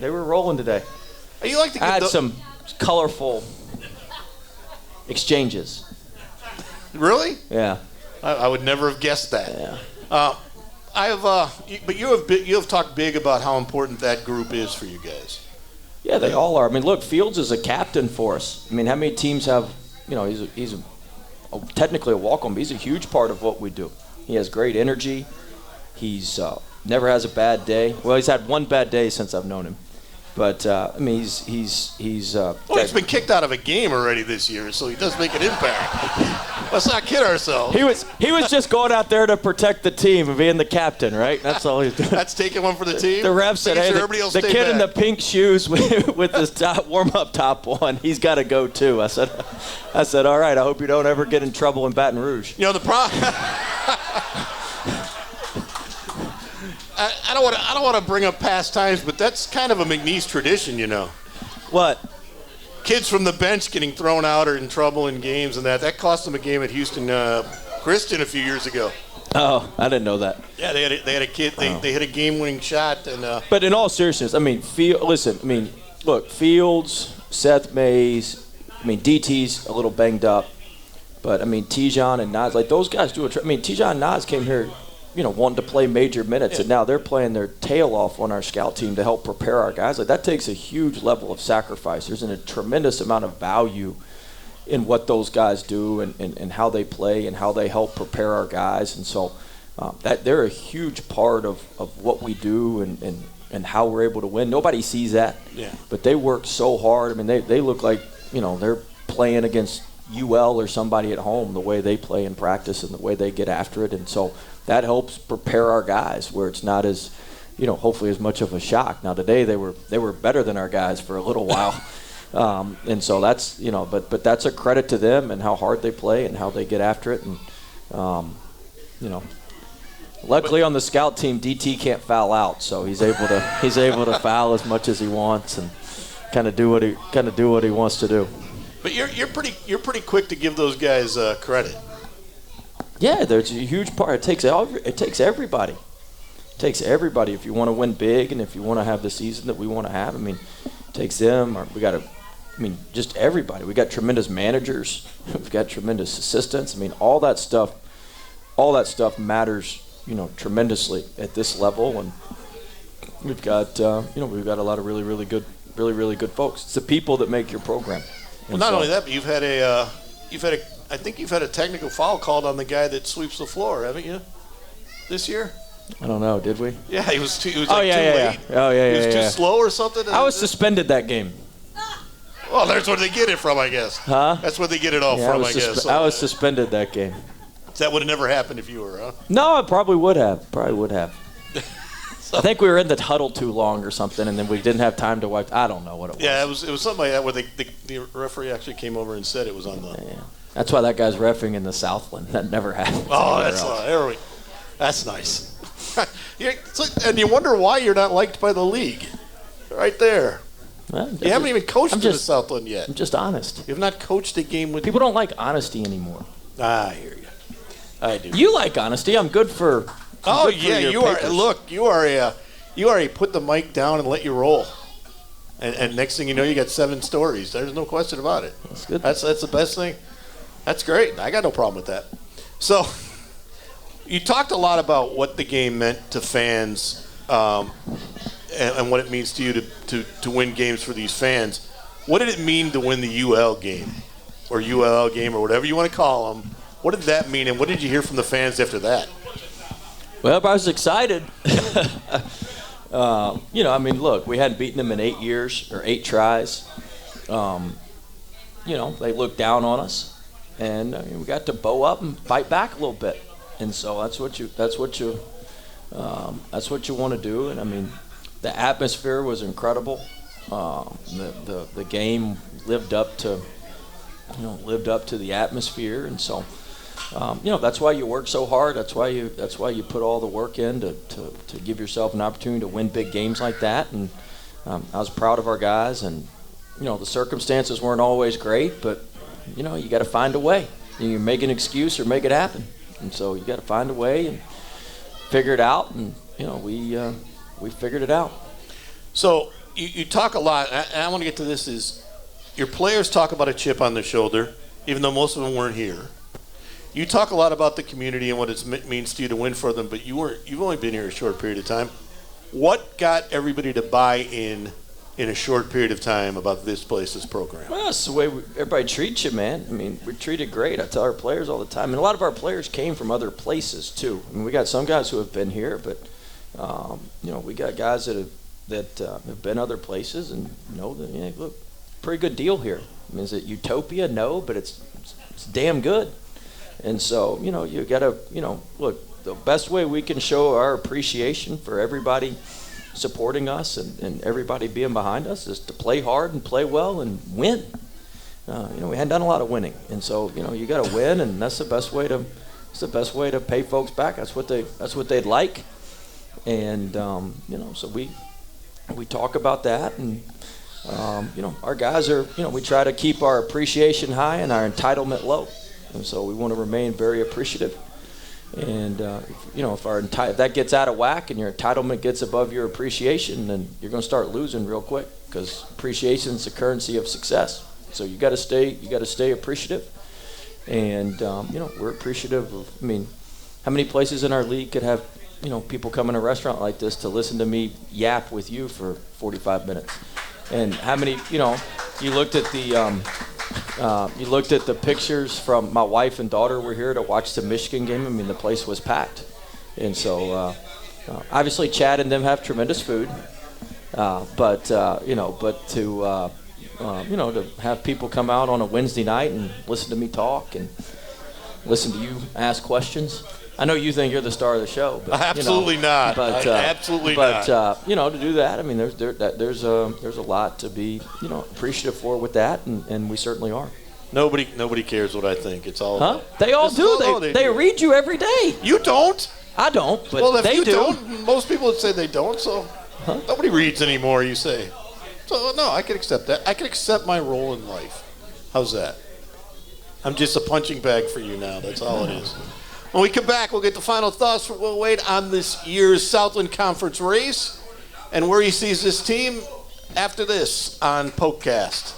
were rolling today. You like to I had some colorful exchanges. Really? Yeah. I would never have guessed that. Yeah. But you have talked big about how important that group is for you guys. Yeah, they all are. I mean, look, Fields is a captain for us. I mean, how many teams have? He's technically a walk-on, but he's a huge part of what we do. He has great energy. He's never has a bad day. Well, he's had one bad day since I've known him. But he's he's been kicked out of a game already this year, so he does make an impact. Let's not kid ourselves. He was just going out there to protect the team and being the captain, right? That's all he's doing. That's taking one for the team. The ref said, "Hey, the kid in the pink shoes with his warm-up top on, he's got to go too." I said, "All right. I hope you don't ever get in trouble in Baton Rouge." The problem. I don't want to bring up past times, but that's kind of a McNeese tradition, What? Kids from the bench getting thrown out or in trouble in games and that. That cost them a game at Houston Christian a few years ago. Oh, I didn't know that. Yeah, they had a kid. They hit a game-winning shot, and. But in all seriousness, look, Fields, Seth Mays. DT's a little banged up, but Tijon and Nas, like those guys do Tijon and Nas came here, wanting to play major minutes, and now they're playing their tail off on our scout team to help prepare our guys. Like that takes a huge level of sacrifice. There's a tremendous amount of value in what those guys do and how they play and how they help prepare our guys. And so that they're a huge part of what we do and how we're able to win. Nobody sees that, but they work so hard. They look like they're playing against UL or somebody at home, the way they play in practice and the way they get after it. And so that helps prepare our guys where it's not as, hopefully as much of a shock. Now today they were better than our guys for a little while. And so that's, but that's a credit to them and how hard they play and how they get after it. And, luckily on the scout team, DT can't foul out. So he's able to foul as much as he wants and kind of do what he wants to do. But you're pretty quick to give those guys credit. Yeah, there's a huge part. It takes everybody. It takes everybody if you want to win big and if you want to have the season that we want to have. It takes them. Just everybody. We got tremendous managers. We've got tremendous assistants. All that stuff matters, tremendously at this level. And we've got a lot of really good folks. It's the people that make your program. Well, not only that, but you've had a technical foul called on the guy that sweeps the floor, haven't you? This year? I don't know. Did we? Yeah, he was too late. Oh yeah. He was too slow or something. I was suspended that game. Well, that's where they get it from, I guess. Huh? That's where they get it all from, I guess. I was suspended that game. That would have never happened if you were, huh? No, I probably would have. I think we were in the huddle too long or something, and then we didn't have time to wipe. I don't know what it was. Yeah, it was something like that where the referee actually came over and said it was on the. Yeah. That's why that guy's reffing in the Southland. That never happened. Oh, that's nice. And you wonder why you're not liked by the league. Right there. Well, you haven't even coached in the Southland yet. I'm just honest. You've not coached a game with. People don't like honesty anymore. I hear you. I do. You like honesty. I'm good for. Oh yeah, you papers. Are. Look, you are a put the mic down and let you roll. And next thing you know, you got 7 stories. There's no question about it. That's good. That's the best thing. That's great. I got no problem with that. So, you talked a lot about what the game meant to fans, and what it means to you to win games for these fans. What did it mean to win the UL game, or ULL game, or whatever you want to call them? What did that mean, and what did you hear from the fans after that? Well, I was excited. Look, we hadn't beaten them in 8 years or 8 tries. They looked down on us, and we got to bow up and fight back a little bit. And so that's what you want to do. And I mean, the atmosphere was incredible. The game lived up to the atmosphere, and so. That's why you work so hard. That's why you put all the work in to give yourself an opportunity to win big games like that. And I was proud of our guys. And the circumstances weren't always great, but you got to find a way. You make an excuse or make it happen. And so you got to find a way and figure it out. And we figured it out. So you talk a lot. And I want to get to this. Is your players talk about a chip on their shoulder, even though most of them weren't here. You talk a lot about the community and what it means to you to win for them, but you've only been here a short period of time. What got everybody to buy in a short period of time about this place, this program? Well, that's the way everybody treats you, man. I mean, we're treated great. I tell our players all the time. And a lot of our players came from other places, too. I mean, we got some guys who have been here, but, we got guys that have been other places and know that, look, pretty good deal here. I mean, is it utopia? No, but it's damn good. And so, you got to, look, the best way we can show our appreciation for everybody supporting us and everybody being behind us is to play hard and play well and win. We hadn't done a lot of winning. And so, you got to win, and that's the best way to pay folks back. That's what they'd like. And, so we talk about that, and, our guys are, we try to keep our appreciation high and our entitlement low. And so we want to remain very appreciative. And, if that gets out of whack and your entitlement gets above your appreciation, then you're going to start losing real quick, because appreciation is the currency of success. So you got to stay appreciative. And, we're appreciative of, how many places in our league could have, people come in a restaurant like this to listen to me yap with you for 45 minutes? And how many, you looked at the pictures from my wife and daughter were here to watch the Michigan game. The place was packed. And so, obviously Chad and them have tremendous food. But to have people come out on a Wednesday night and listen to me talk and listen to you ask questions. I know you think you're the star of the show, but absolutely not. But absolutely not. To do that, there's a lot to be appreciative for with that, and we certainly are. Nobody cares what I think. It's all. Huh? They all do. They read you every day. You don't. I don't. But well, if they you do. don't, most people would say they don't. So nobody reads anymore. You say. So no, I can accept that. I can accept my role in life. How's that? I'm just a punching bag for you now. That's all it is. When we come back, we'll get the final thoughts from Will Wade on this year's Southland Conference race and where he sees this team after this on PokeCast.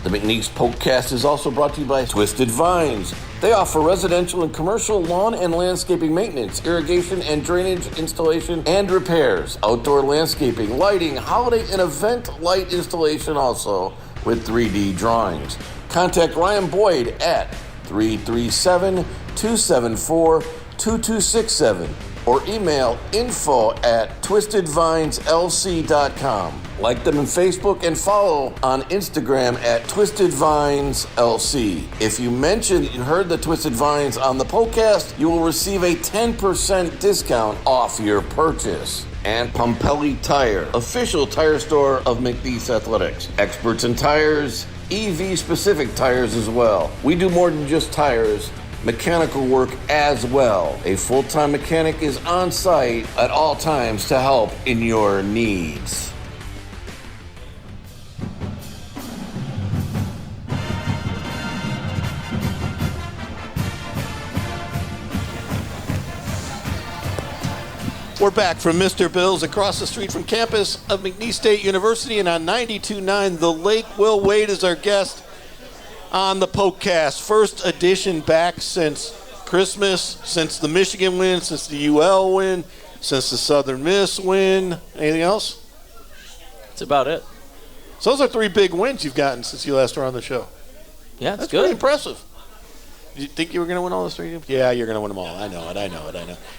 The McNeese PokeCast is also brought to you by Twisted Vines. They offer residential and commercial lawn and landscaping maintenance, irrigation and drainage installation and repairs, outdoor landscaping, lighting, holiday and event light installation also with 3D drawings. Contact Ryan Boyd at 337-274-2267. or email info@twistedvineslc.com. Like them on Facebook and follow on Instagram @twistedvineslc. If you mention you heard the Twisted Vines on the PokeCast, you will receive a 10% discount off your purchase. And Pompelli Tire, official tire store of McNeese Athletics. Experts in tires, EV-specific tires as well. We do more than just tires, mechanical work as well. A full-time mechanic is on site at all times to help in your needs. We're back from Mr. Bill's across the street from campus of McNeese State University, and on 92.9 The Lake. Will Wade is our guest on the PokeCast. First edition back since Christmas, since the Michigan win, since the UL win, since the Southern Miss win. Anything else? That's about it. So those are 3 big wins you've gotten since you last were on the show. Yeah, That's good. pretty impressive. Did you think you were going to win all those 3 games? Yeah, you're going to win them all. I know it.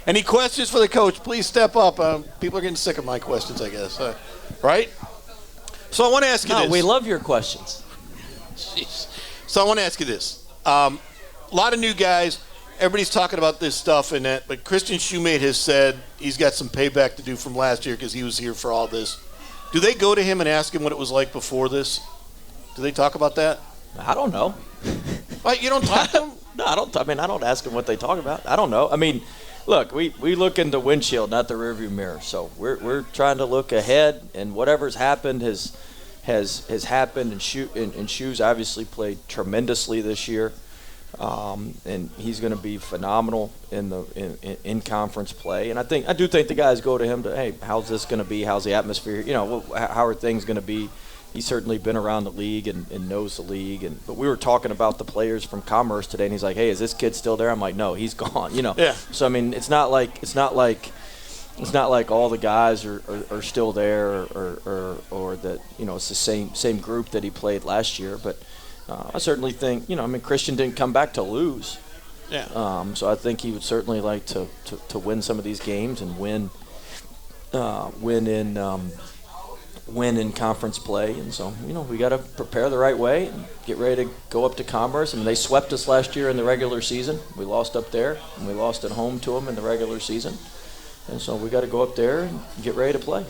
Any questions for the coach? Please step up. People are getting sick of my questions, I guess. Right? So I want to ask you this. No, we love your questions. Jeez. So I want to ask you this. A lot of new guys. Everybody's talking about this stuff and that, but Christian Shoemate has said he's got some payback to do from last year because he was here for all this. Do they go to him and ask him what it was like before this? Do they talk about that? I don't know. What, you don't talk to him? No, I don't. I mean, I don't ask them what they talk about. I don't know. I mean, look, we look in the windshield, not the rearview mirror. So we're trying to look ahead, and whatever's happened has happened. And Shoes obviously played tremendously this year, and he's going to be phenomenal in conference play. And I do think the guys go to him to, hey, how's this going to be? How's the atmosphere? You know, how are things going to be? He's certainly been around the league and knows the league. But we were talking about the players from Commerce today, and he's like, "Hey, is this kid still there?" I'm like, "No, he's gone." You know. Yeah. So I mean, it's not like all the guys are still there or that it's the same group that he played last year. But I certainly think Christian didn't come back to lose. Yeah. So I think he would certainly like to win some of these games and win in conference play, and so we got to prepare the right way and get ready to go up to Commerce. I mean, they swept us last year in the regular season. We lost up there, and we lost at home to them in the regular season, and so we got to go up there and get ready to play.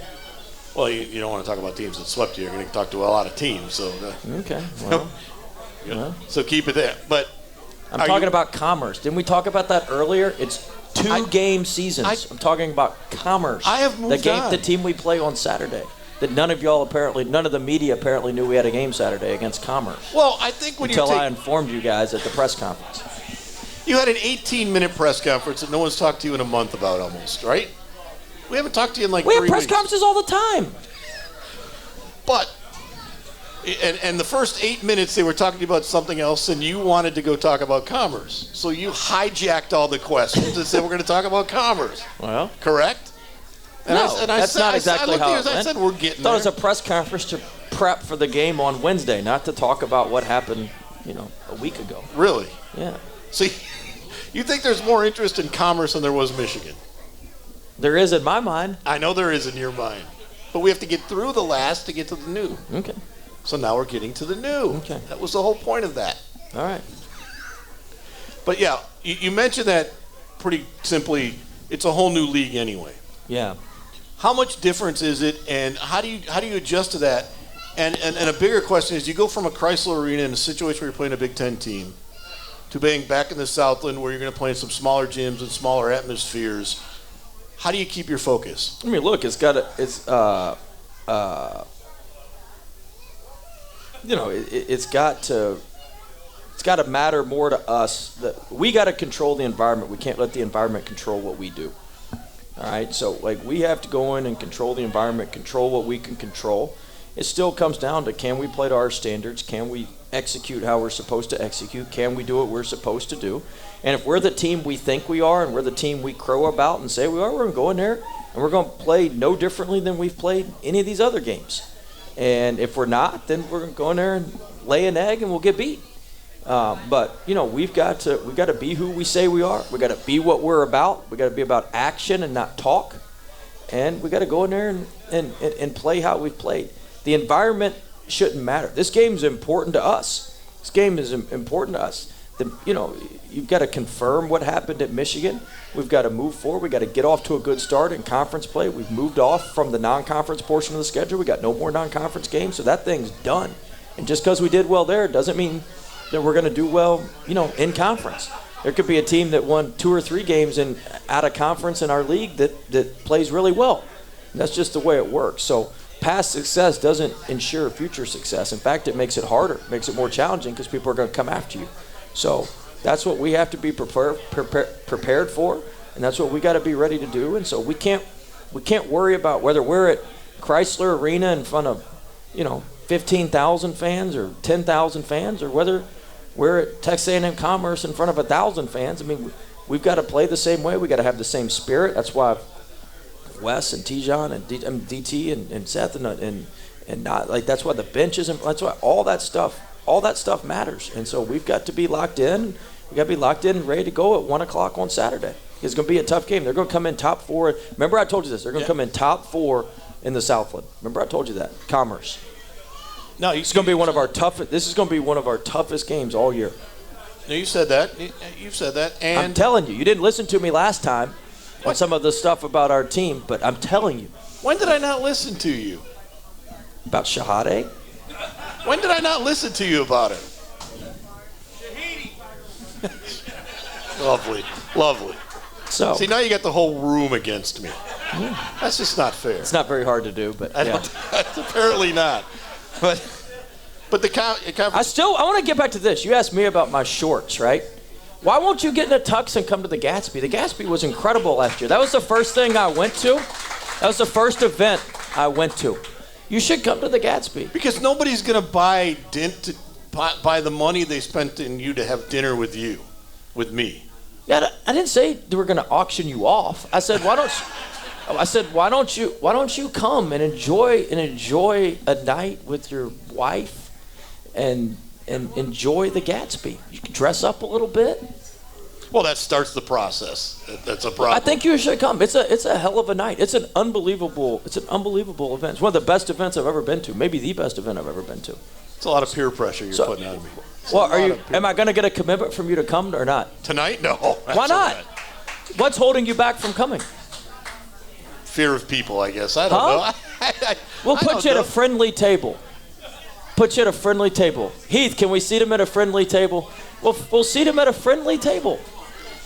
Well, you don't want to talk about teams that swept you. You're going to talk to a lot of teams, so okay. Well, so keep it there. But I'm talking about Commerce. Didn't we talk about that earlier? It's 2-game seasons. I'm talking about Commerce. I have moved on. The team we play on Saturday. That none of the media apparently knew we had a game Saturday against Commerce. Well, I think until I informed you guys at the press conference. You had an 18-minute press conference that no one's talked to you in a month about almost, right? We haven't talked to you in like 3 weeks. We have press conferences all the time. But, and the first 8 minutes they were talking to you about something else, and you wanted to go talk about Commerce. So you hijacked all the questions and said we're going to talk about Commerce. Well, correct? That's not exactly how it went. I said we're getting there. I thought there. it was a press conference to prep for the game on Wednesday, not to talk about what happened, a week ago. Really? Yeah. So you think there's more interest in Commerce than there was Michigan? There is in my mind. I know there is in your mind. But we have to get through the last to get to the new. Okay. So now we're getting to the new. Okay. That was the whole point of that. All right. But yeah, you mentioned that pretty simply. It's a whole new league anyway. Yeah. How much difference is it, and how do you adjust to that? And a bigger question is, you go from a Chrysler Arena in a situation where you're playing a Big Ten team to being back in the Southland where you're going to play in some smaller gyms and smaller atmospheres. How do you keep your focus? I mean, look, it's got to matter more to us that we got to control the environment. We can't let the environment control what we do. All right, so we have to go in and control the environment, control what we can control. It still comes down to, can we play to our standards? Can we execute how we're supposed to execute? Can we do what we're supposed to do? And if we're the team we think we are and we're the team we crow about and say we are, we're going to go in there and we're going to play no differently than we've played any of these other games. And if we're not, then we're going to go in there and lay an egg and we'll get beat. But we've got to be who we say we are. We got to be what we're about. We got to be about action and not talk. And we got to go in there and play how we've played. The environment shouldn't matter. This game is important to us. This game is important to us. You've got to confirm what happened at Michigan. We've got to move forward. We've got to get off to a good start in conference play. We've moved off from the non-conference portion of the schedule. We got no more non-conference games, so that thing's done. And just because we did well there doesn't mean that we're going to do well, in conference. There could be a team that won 2 or 3 games out of conference in our league that plays really well. And that's just the way it works. So past success doesn't ensure future success. In fact, it makes it harder, makes it more challenging because people are going to come after you. So that's what we have to be prepared for, and that's what we got to be ready to do. And so we can't worry about whether we're at Chrysler Arena in front of 15,000 fans or 10,000 fans, or whether we're at Texas A&M Commerce in front of 1,000 fans. I mean, we've got to play the same way. We got to have the same spirit. That's why Wes and Tijon and DT and Seth and not like that's why the bench isn't. That's why all that stuff matters. And so we've got to be locked in. We got to be locked in and ready to go at 1:00 on Saturday. It's going to be a tough game. They're going to come in top 4. Remember I told you this. They're going to come in top 4 in the Southland. Remember I told you that. Commerce. No, it's going to be one of our toughest. This is going to be one of our toughest games all year. No, you said that. You've said that. And I'm telling you, you didn't listen to me last time on some of the stuff about our team, but I'm telling you. When did I not listen to you? About Shahade? When did I not listen to you about it? Lovely. So see, now you got the whole room against me. That's just not fair. It's not very hard to do, but That's apparently not. But the conference. I want to get back to this. You asked me about my shorts, right? Why won't you get in a tux and come to the Gatsby? The Gatsby was incredible last year. That was the first thing I went to. That was the first event I went to. You should come to the Gatsby. Because nobody's going to buy the money they spent in you to have dinner with me. Yeah, I didn't say they were going to auction you off. I said, why don't you come and enjoy a night with your wife and enjoy the Gatsby. You can dress up a little bit. Well, that starts the process. That's a problem. I think you should come. It's a hell of a night. It's an unbelievable event. It's one of the best events I've ever been to. Maybe the best event I've ever been to. It's a lot of peer pressure you're putting on me. Well, am I going to get a commitment from you to come or not? Tonight? No. Why not? What's holding you back from coming? Fear of people, I guess. I don't know. We'll put you at a friendly table. Heath, can we seat him at a friendly table? We'll seat him at a friendly table.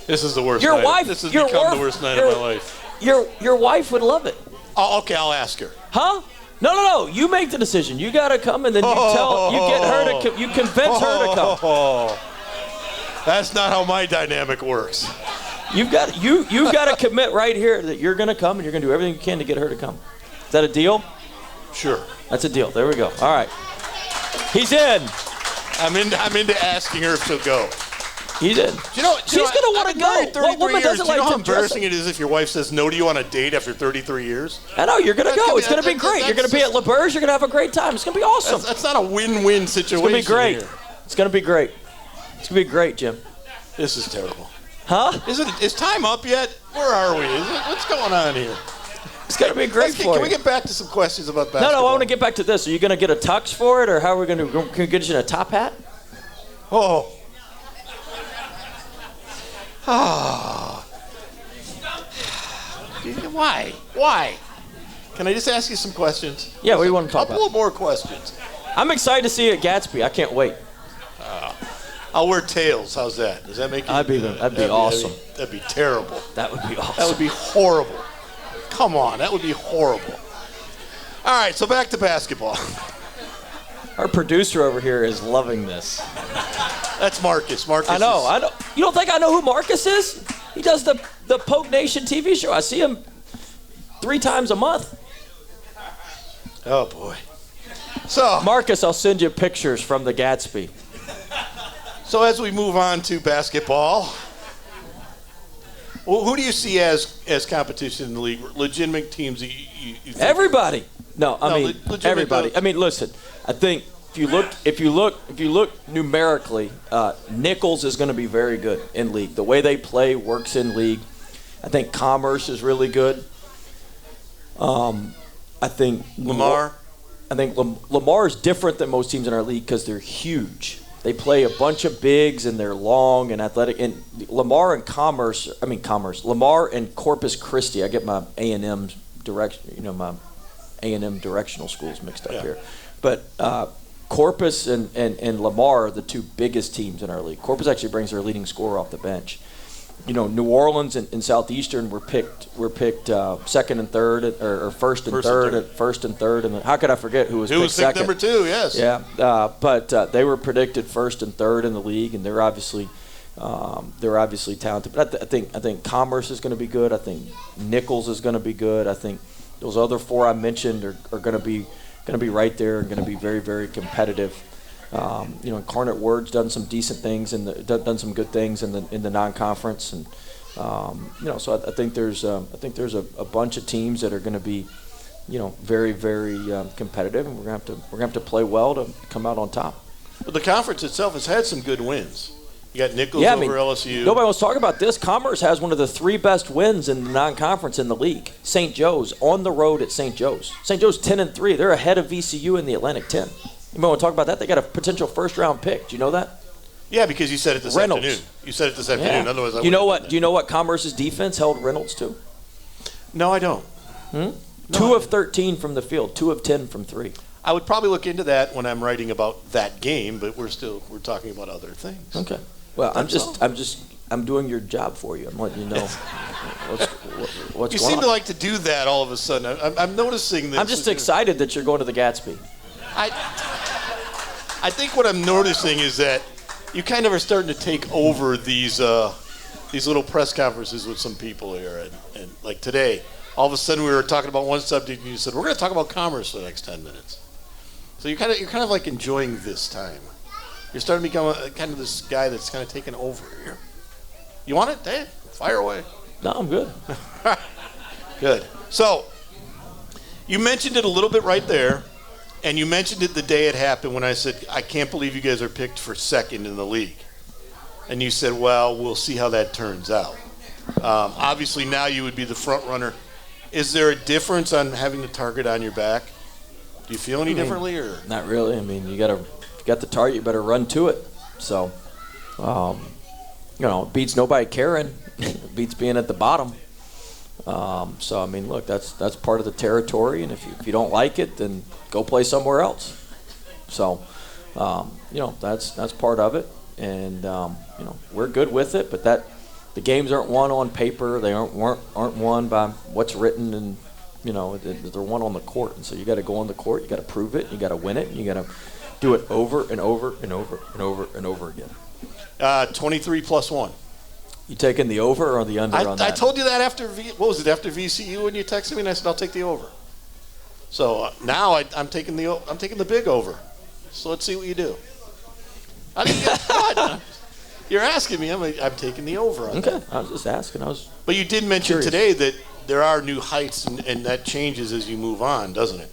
This is the worst your night. Wife, this has become the worst night of my life. Your wife would love it. Oh, okay, I'll ask her. Huh? No. You make the decision. You got to come, and then you convince her to come. That's not how my dynamic works. You've got to commit right here that you're going to come, and you're going to do everything you can to get her to come. Is that a deal? Sure. That's a deal. There we go. All right. He's in. I'm into asking her if she'll go. He's in. She's going to want to go. What woman doesn't like to dress up? You know how embarrassing it is if your wife says no to you on a date after 33 years? I know. You're going to go. It's going to be great. You're going to be at LeBeur's. You're going to have a great time. It's going to be awesome. That's not a win-win situation. It's going to be great. Here. It's going to be great. It's going to be great, Jim. This is terrible. Huh? Is time up yet? Where are we? What's going on here? It's going to be great for you. Can we get back to some questions about basketball? No, I want to get back to this. Are you going to get a tux for it, or how are we going to can we get you in a top hat? Oh. Why? Can I just ask you some questions? Yeah, what do you want to talk about? A couple more questions. I'm excited to see you at Gatsby. I can't wait. I'll wear tails. How's that? Does that make you? That'd be awesome. That'd be terrible. That would be awesome. That would be horrible. Come on, that would be horrible. All right, so back to basketball. Our producer over here is loving this. That's Marcus. I know. You don't think I know who Marcus is? He does the Poke Nation TV show. I see him 3 times a month. Oh, boy. So, Marcus, I'll send you pictures from the Gatsby. So as we move on to basketball, well, who do you see as competition in the league? Legitimate teams? You think? Everybody. No, I mean legitimate everybody. I mean, listen. I think if you look numerically, Nichols is going to be very good in league. The way they play works in league. I think Commerce is really good. I think Lamar. Lamar is different than most teams in our league because they're huge. They play a bunch of bigs and they're long and athletic. And Lamar and Lamar and Corpus Christi. I get my A&M my A&M directional schools mixed up here. But Corpus and Lamar are the two biggest teams in our league. Corpus actually brings their leading scorer off the bench. New Orleans and Southeastern were picked second and third, or first and third. And how could I forget who was picked second? Number 2? Yes. Yeah, but they were predicted first and third in the league, and they're obviously talented. But I think Commerce is going to be good. I think Nichols is going to be good. I think those other 4 I mentioned are going to be right there and going to be very, very competitive. Incarnate Word's done some decent things and done some good things in the non-conference, and so I think there's a bunch of teams that are going to be, very, very competitive, and we're gonna have to play well to come out on top. But the conference itself has had some good wins. You got Nichols over LSU. Nobody wants to talk about this. Commerce has one of the 3 best wins in the non-conference in the league. St. Joe's on the road at St. Joe's. St. Joe's 10-3. They're ahead of VCU in the Atlantic 10. You might want to talk about that. They got a potential first-round pick. Do you know that? Yeah, because you said it this afternoon. You said it this afternoon. Yeah. Otherwise, Do you know what Commerce's defense held Reynolds to? No, I don't. 2 of 13 from the field, 2 of 10 from 3. I would probably look into that when I'm writing about that game, but we're talking about other things. Okay. Well, I'm doing your job for you. I'm letting you know what's going on. You seem to like to do that all of a sudden. I'm noticing this. I'm just excited that you're going to the Gatsby. I think what I'm noticing is that you kind of are starting to take over these little press conferences with some people here, and like today, all of a sudden we were talking about one subject, and you said we're going to talk about Commerce for the next 10 minutes. So you're kind of like enjoying this time. You're starting to become kind of this guy that's kind of taking over here. You want it, Dave? Fire away. No, I'm good. Good. So you mentioned it a little bit right there. And you mentioned it the day it happened when I said, I can't believe you guys are picked for second in the league. And you said, well, we'll see how that turns out. Obviously, now you would be the front runner. Is there a difference on having the target on your back? Do you feel any differently? Or not really. I mean, you got the target, you better run to it. So, it beats nobody caring. It beats being at the bottom. So I mean, look, that's part of the territory, and if you don't like it, then go play somewhere else. So, that's part of it, and we're good with it. But the games aren't won on paper; they aren't won by what's written, and they're won on the court. And so you got to go on the court, you got to prove it, you got to win it, and you got to do it over and over and over and over and over again. 23 plus 1. You taking the over or the under on that? I told you that after after VCU when you texted me, and I said I'll take the over. So now I'm taking the big over. So let's see what you do. I mean, what? You're asking me. I'm taking the over on that. Okay, I was just asking. But you did mention today that there are new heights, and that changes as you move on, doesn't it?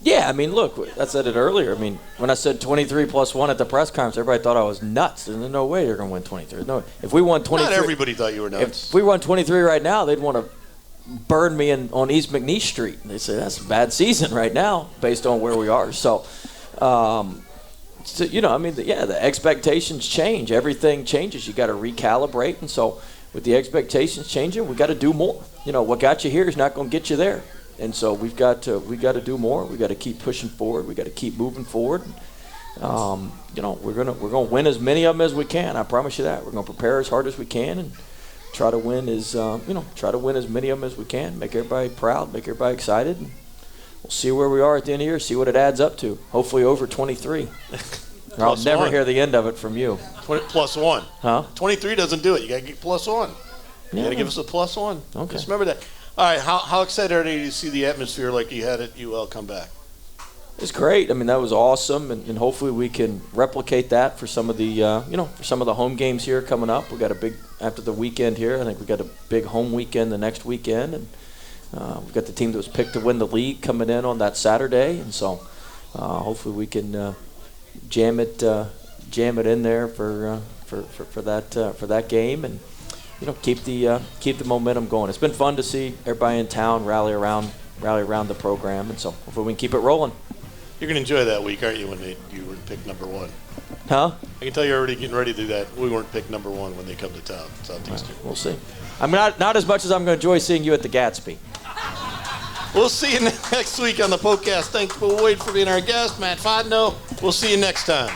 Yeah, I mean, look, I said it earlier. I mean, when I said 23 plus 1 at the press conference, everybody thought I was nuts. There's no way you're going to win 23. No, if we won 23, not everybody thought you were nuts. If we won 23 right now, they'd want to burn me on East McNeese Street. They say that's a bad season right now based on where we are. So, the expectations change. Everything changes. You got to recalibrate, and so with the expectations changing, we got to do more. What got you here is not going to get you there. And so we got to do more. We got to keep pushing forward. We got to keep moving forward. We're gonna win as many of them as we can. I promise you that. We're gonna prepare as hard as we can and try to win as many of them as we can. Make everybody proud. Make everybody excited. And we'll see where we are at the end of the year. See what it adds up to. Hopefully over 23. I'll never hear the end of it from you. 20 plus 1. Huh? 23 doesn't do it. You got to get plus 1. You got to give us a plus 1. Okay. Just remember that. All right, how excited are you to see the atmosphere like you had at UL come back? It's great. I mean, that was awesome, and hopefully we can replicate that for some of the home games here coming up. We got a big after the weekend here. I think we got a big home weekend the next weekend, and we've got the team that was picked to win the league coming in on that Saturday, and so hopefully we can jam it in there for that game, and keep the momentum going. It's been fun to see everybody in town rally around the program, and so hopefully we can keep it rolling. You're going to enjoy that week, aren't you, when you were picked number 1? Huh? I can tell you're already getting ready to do that. We weren't picked number 1 when they come to town, Southeastern. We'll see. I'm not as much as I'm going to enjoy seeing you at the Gatsby. We'll see you next week on the PokeCast. Thanks for waiting for being our guest, Matt Fontenot. We'll see you next time.